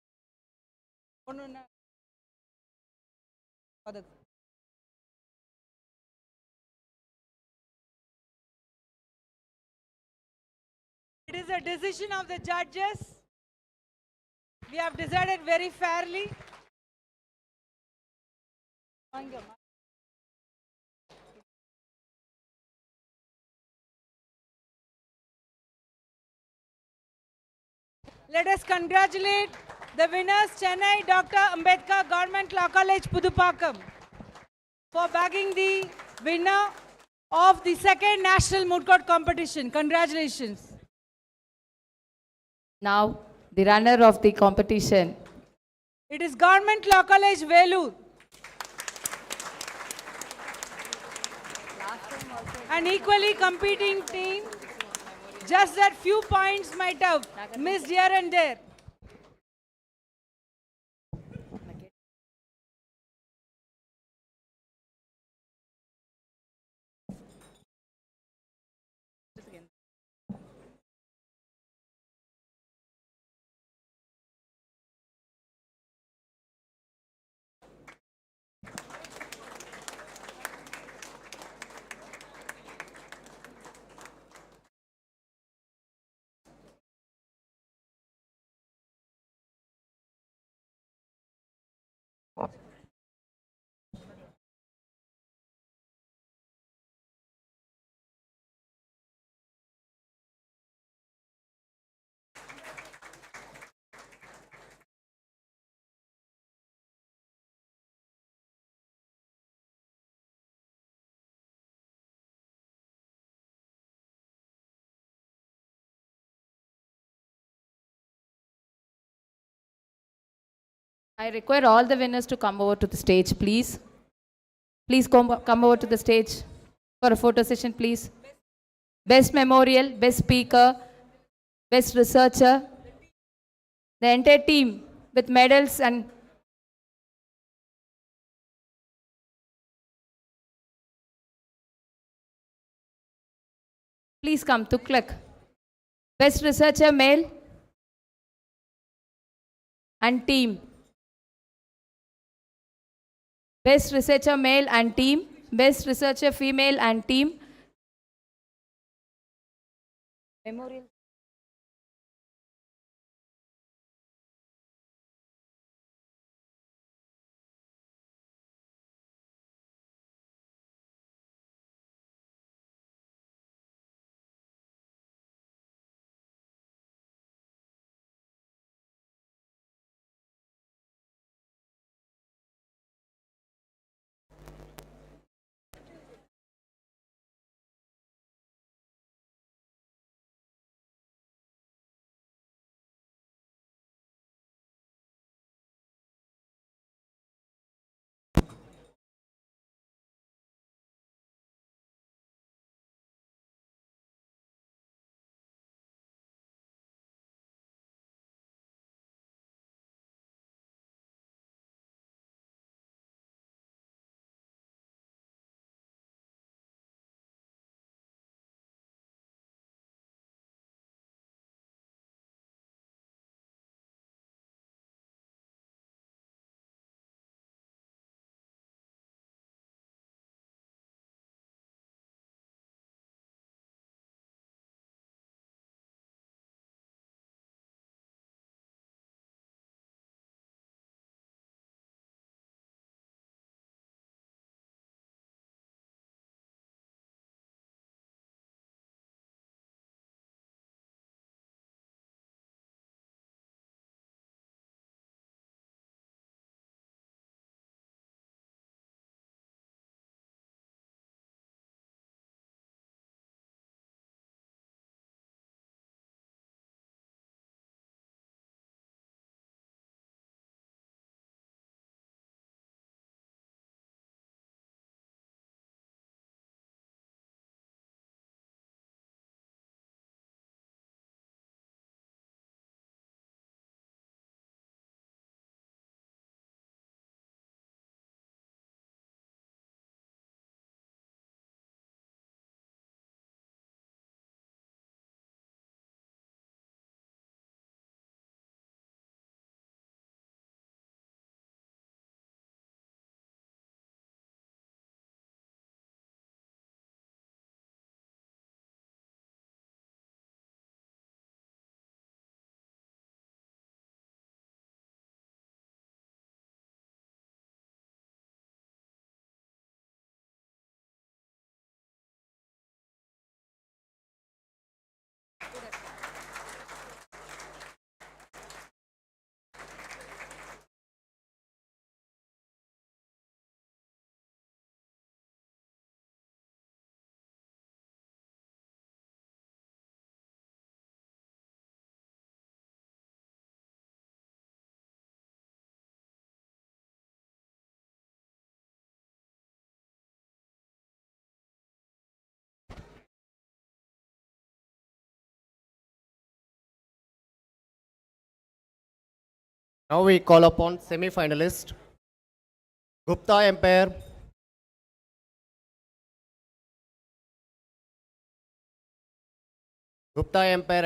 ஒண்ணு அது It is a decision of the judges. We have decided very fairly. Let us congratulate the winners, Chennai Dr. Ambedkar Government Law College, Pudupakkam, for bagging the winner of the second national moot court competition. Congratulations. Now, the runner of the competition. It is Government Law College, Velur. An equally competing team, just that few points might have missed here and there. I require all the winners to come over to the stage, please. Please come over to the stage for a photo session, please. Best memorial, best speaker, best researcher, the entire team with medals and please come to click. Best researcher male and team. Best researcher male and team. Best researcher female and team. Memorial. Now we call upon semi-finalist Gupta Empire,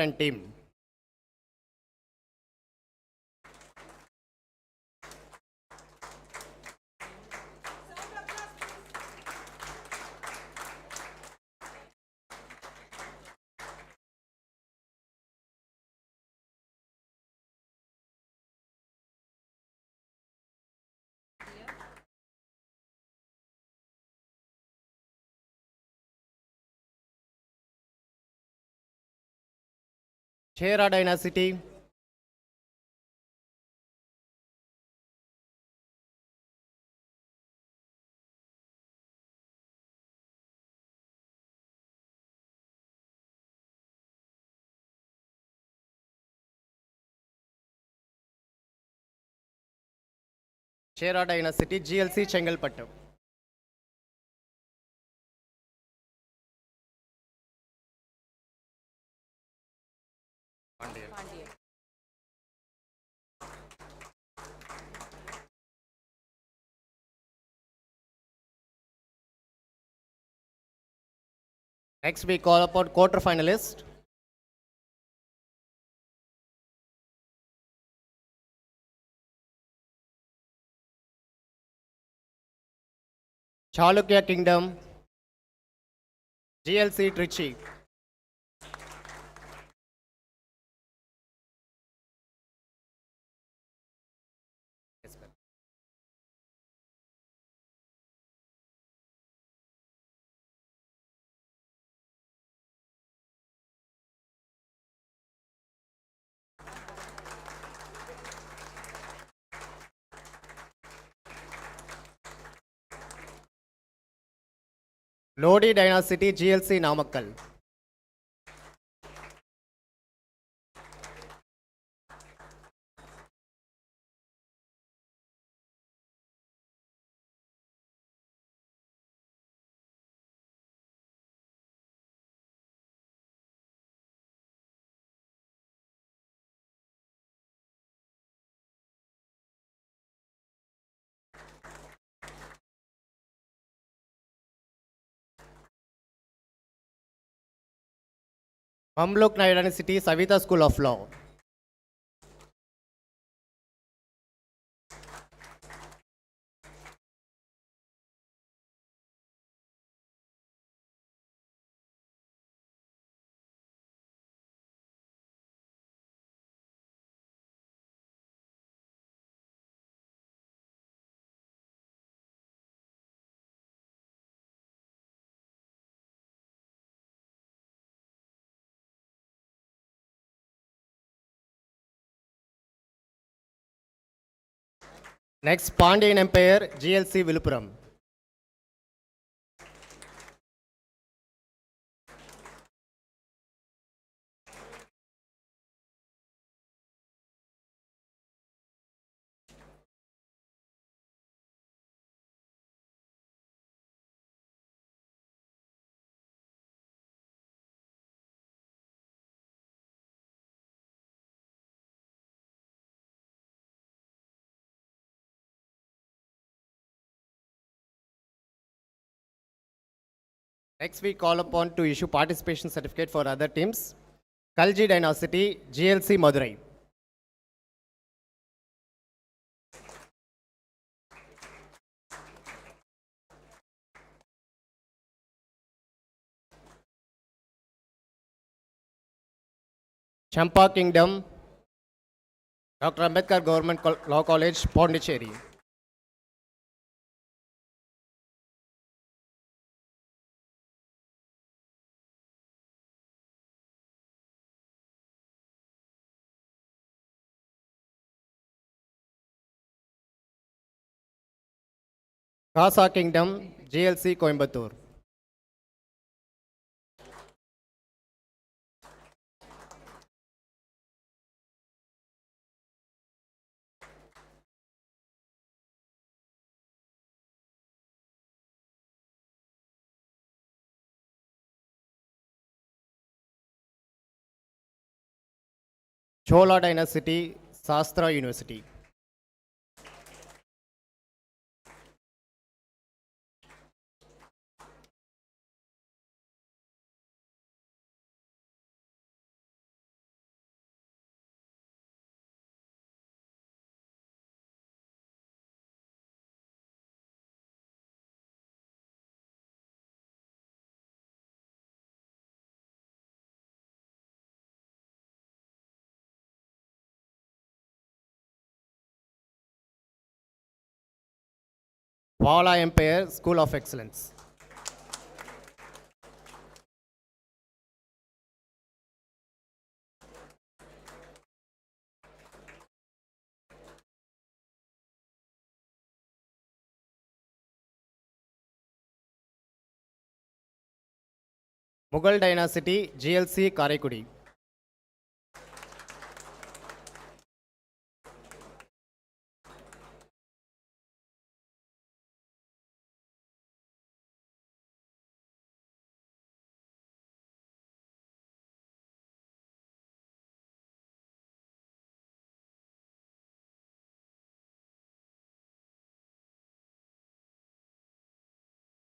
and team. Chera Dynasty, GLC Chengalpattu. Next, we call upon quarter-finalist. Chalukya Kingdom, GLC Trichy. Lodi Dynasty, GLC Namakkal. Mamluk Dynasty, Savita School of Law. Next, Pandyan Empire, GLC Vilupuram. Next, we call upon to issue participation certificate for other teams. Kalji Dynasty, GLC Madurai. Champa Kingdom, Dr. Ambedkar Government Law College, Pondicherry. Kasa Kingdom, GLC Coimbatore. Chola Dynasty, Sastra University. Vala Empire, School of Excellence. Mughal Dynasty, GLC Karaikudi.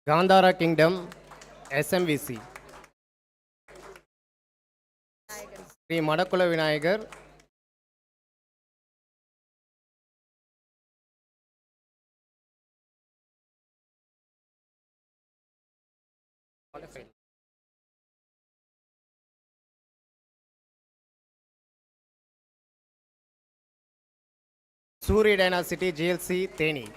Gandhara Kingdom, SMVC. Sri Madakula Vinayagar, Suri Dynasty GLC Theni.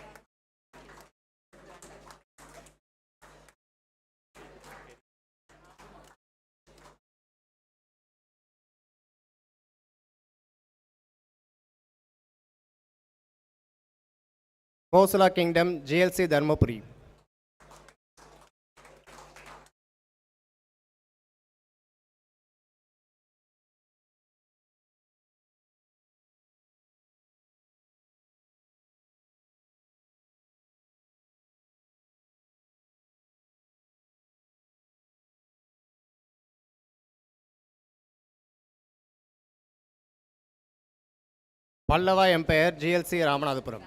Kosala Kingdom GLC Dharmapuri. Pallava Empire GLC Ramanathapuram.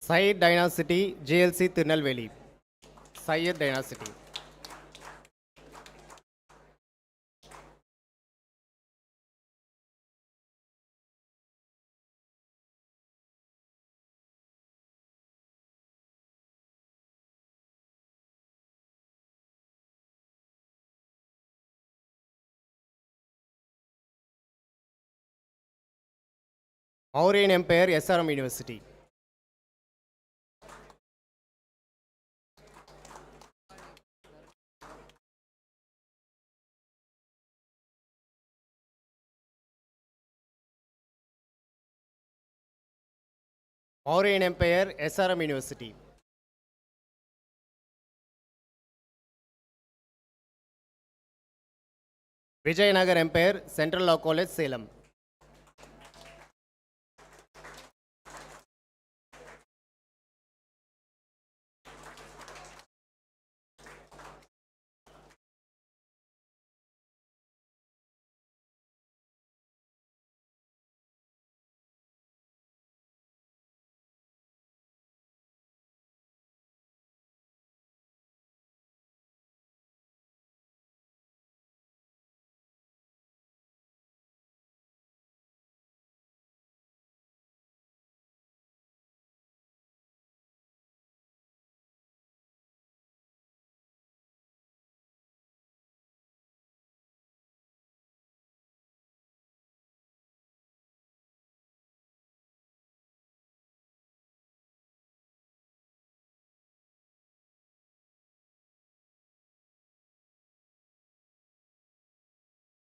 Syed Dynasty GLC Tirunelveli. Syed Dynasty. Mauryan Empire SRM University. Mauryan Empire SRM University. Vijayanagar Empire Central Law College Salem.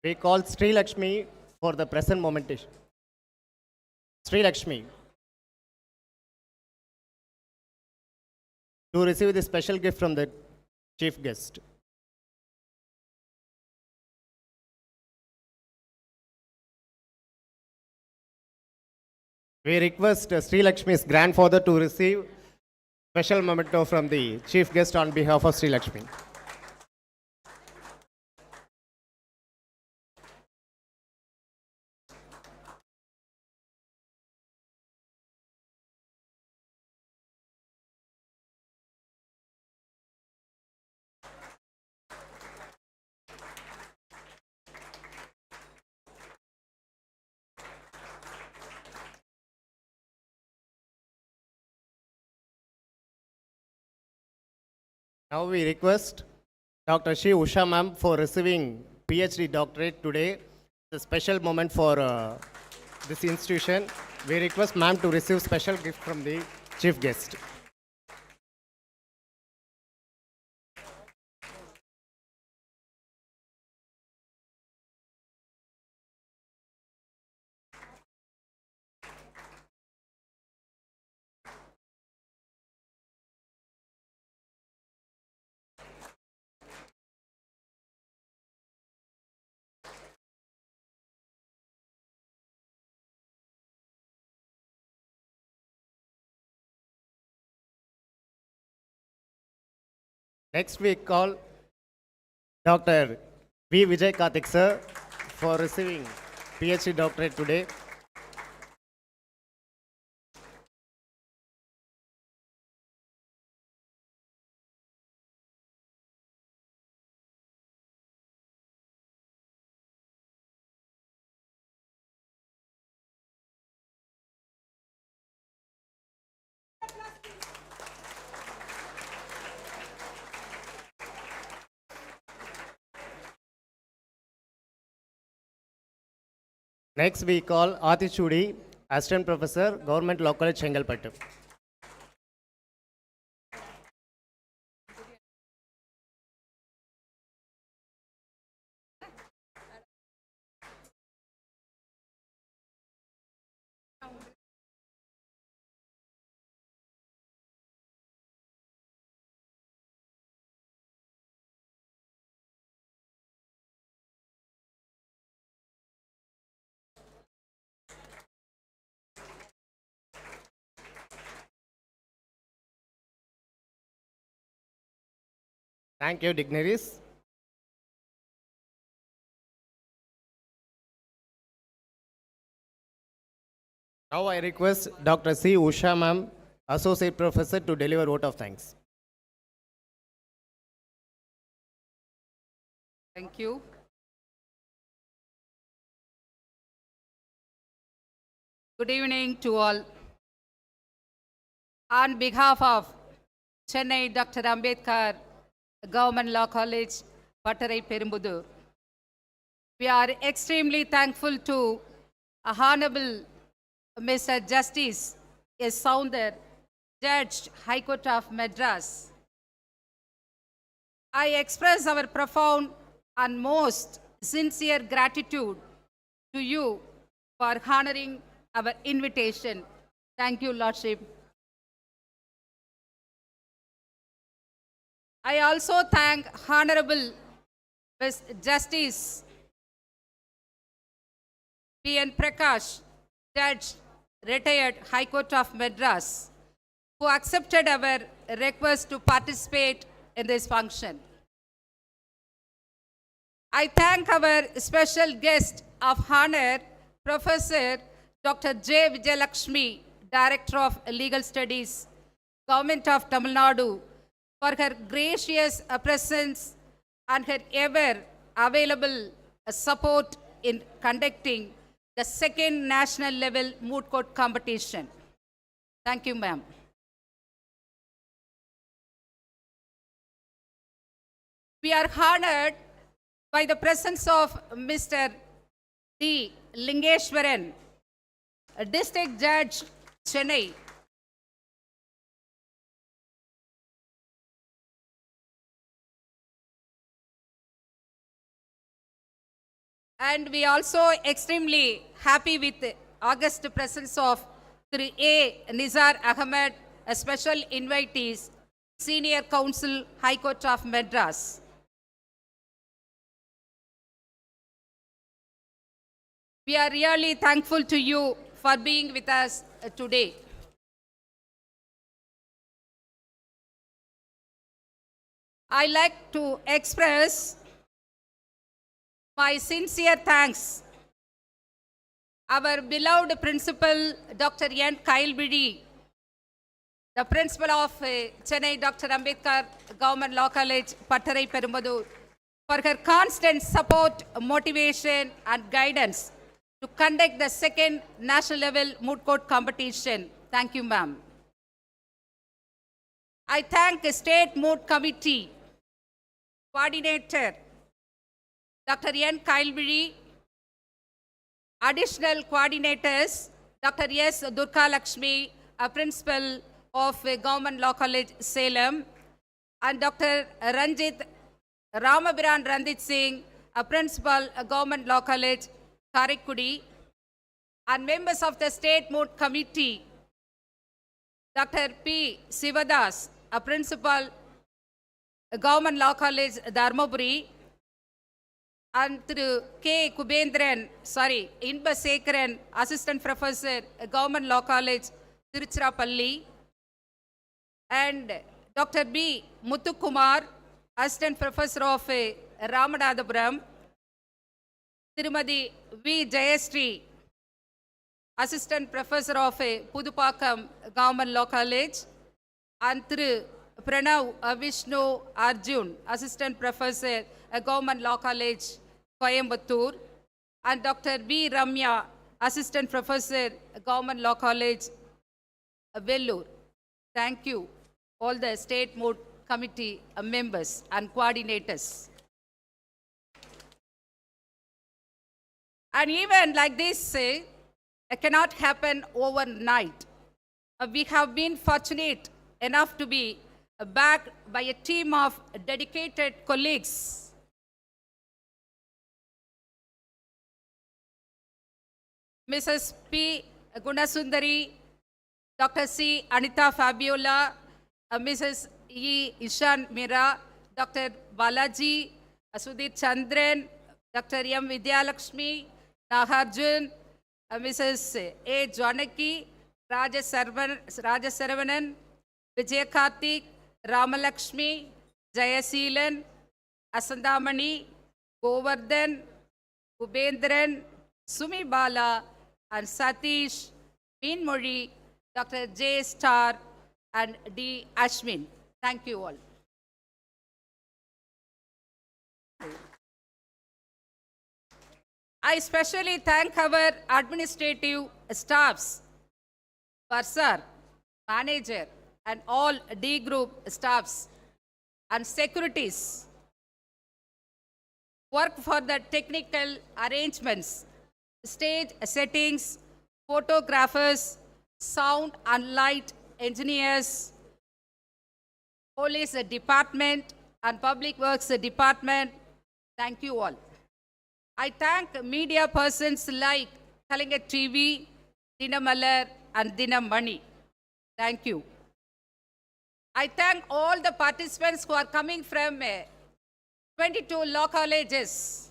We call Sri Lakshmi for the present momentation. Sri Lakshmi to receive the special gift from the chief guest. We request Sri Lakshmi's grandfather to receive special memento from the chief guest on behalf of Sri Lakshmi. Now we request Dr. Shri Usha ma'am for receiving PhD doctorate today. It's a special moment for this institution. We request ma'am to receive special gift from the chief guest. Next we call Dr. V. Vijay Karthik sir for receiving PhD doctorate today. Next we call Atichudi, Assistant Professor, Government Law College, Chengalpattu. Thank you, dignitaries. Now I request Dr. C. Usha ma'am, Associate Professor, to deliver vote of thanks. Thank you. Good evening to all. On behalf of Chennai Dr. Ambedkar Government Law College, Pattarai Perumbudur, we are extremely thankful to Honorable Mr. Justice S. Sounder, Judge, High Court of Madras. I express our profound and most sincere gratitude to you for honoring our invitation. Thank you, Lordship. I also thank Honorable Justice P.N. Prakash, Judge, Retired High Court of Madras, who accepted our request to participate in this function. I thank our special guest of honor, Professor Dr. J. Vijayalakshmi, Director of Legal Studies, Government of Tamil Nadu, for her gracious presence and her ever available support in conducting the second national level moot court competition. Thank you, ma'am. We are honored by the presence of Mr. D. Lingeshwaran, a District Judge, Chennai. And we also extremely happy with the august presence of Sri A. Nizar Ahmed, a special invitee, Senior Counsel, High Court of Madras. We are really thankful to you for being with us today. I like to express my sincere thanks our beloved principal, Dr. N. Kailbidi, the principal of Chennai Dr. Ambedkar Government Law College, Pattarai Perumbudur, for her constant support, motivation and guidance to conduct the second national level moot court competition. Thank you, ma'am. I thank the State Moot Committee Coordinator, Dr. N. Kailbidi, additional coordinators, Dr. S. Durga Lakshmi, a principal of Government Law College, Salem, and Dr. Ranjit Ramabiran Randit Singh, a principal, Government Law College, Karaikudi, and members of the State Moot Committee, Dr. P. Sivadas, a principal, Government Law College, Dharmaburi, and through K. Inba Sekharan, Assistant Professor, Government Law College, Tiruchirappalli, and Dr. B. Muthukumar, Assistant Professor of Ramanathapuram, Tirumadi V. Jayasri, Assistant Professor of Pudupakkam Government Law College, and Thiru Pranav Vishnu Arjun, Assistant Professor, Government Law College, Coimbatore, and Dr. B. Ramya, Assistant Professor, Government Law College, Vellore. Thank you, all the State MOOT Committee members and coordinators. And even like this, it cannot happen overnight. We have been fortunate enough to be backed by a team of dedicated colleagues. Mrs. P. Gunasundari, Dr. C. Anita Fabiola, Mrs. E. Ishan Mira, Dr. Balaji, Sudhir Chandran, Dr. M. Vidyalakshmi, Nagarjun, Mrs. A. Janaki, Rajasaravanan, Vijay Karthik, Ramalakshmi, Jayaseelan, Asandamani, Govardhan, Ubendran, Sumi Bala, and Satish, Meenmozhi, Dr. J. Star, and D. Ashwin. Thank you all. I especially thank our administrative staffs, Bursar, manager, and all D group staffs and securities work for the technical arrangements, stage settings, photographers, sound and light engineers, police department, and public works department. Thank you all. I thank media persons like Kalinga TV, Dinamalar, and Dinamani. Thank you. I thank all the participants who are coming from 22 law colleges.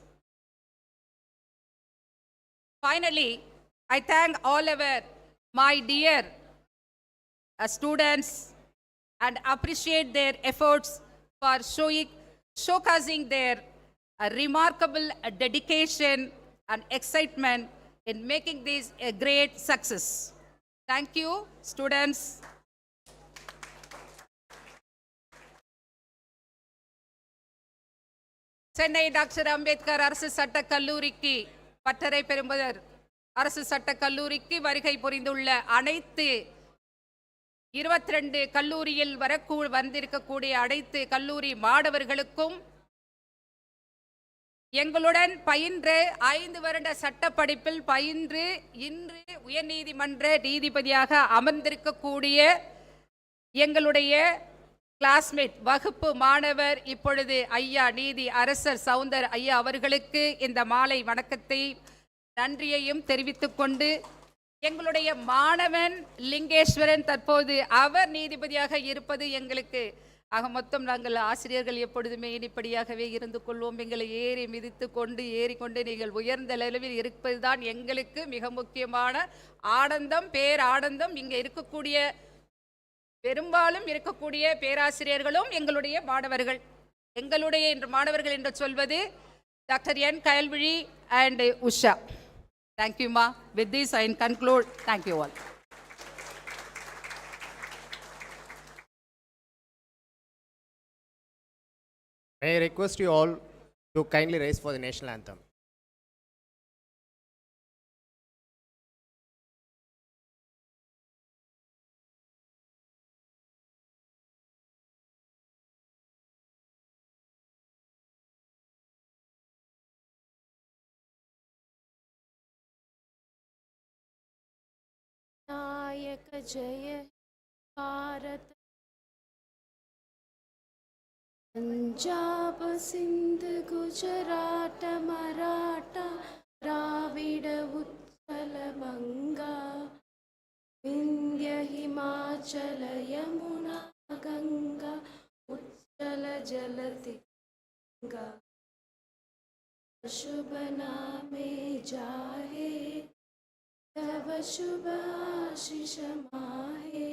Finally, I thank all my dear students and appreciate their efforts for showcasing their remarkable dedication and excitement in making this a great success. Thank you, students. Chennai Dr. Ambedkar அரசு சட்டக் கல்லூரிக்கு பட்டறை பெறும்பவர் அரசு சட்டக் கல்லூரிக்கு வருகை புரிந்துள்ள அனைத்து 22 கல்லூரியில் வந்திருக்கக்கூடிய அனைத்து கல்லூரி மாணவர்களுக்கும் எங்களுடன் பயின்ற 5 வருட சட்ட படிப்பில் பயின்று இன்று உயர்நீதிமன்ற நீதிபதியாக அமர்ந்திருக்கக்கூடிய எங்களுடைய கிளாஸ்மேட் வகுப்பு மாணவர் இப்பொழுது ஐயா நீதி அரசர் சவுந்தர் ஐயா அவர்களுக்கு இந்த மாலை வணக்கத்தை நன்றியையும் தெரிவித்துக் கொண்டு எங்களுடைய மாணவன் லிங்கேஸ்வரன் தற்போது அவர் நீதிபதியாக இருப்பது எங்களுக்கு ஆக மொத்தம் நாங்கள் ஆசிரியர்கள் எப்பொழுதுமே இனிப்படியாகவே இருந்து கொள்வோம். எங்களை ஏறி மிதித்து கொண்டு ஏறிக்கொண்டு நீங்கள் உயர்ந்த அளவில் இருப்பதுதான் எங்களுக்கு மிக முக்கியமான ஆனந்தம், பேரானந்தம். இங்கே இருக்கக்கூடிய பெரும்பாலும் இருக்கக்கூடிய பேராசிரியர்களும் எங்களுடைய மாணவர்கள். எங்களுடைய மாணவர்கள் என்று சொல்வது doctor N Kayalvizhi and Usha. Thank you மா. With this I conclude. Thank you all. May I request you all to kindly rise for the national anthem. नायक जय भारत पंजाब सिंध गुजरात मराठा द्राविड उत्कल बंगा विंध्य हिमाचल यमुना गंगा उच्चल जलति गंगा शुभ नामे जाहे तव शुभ आशीष माहे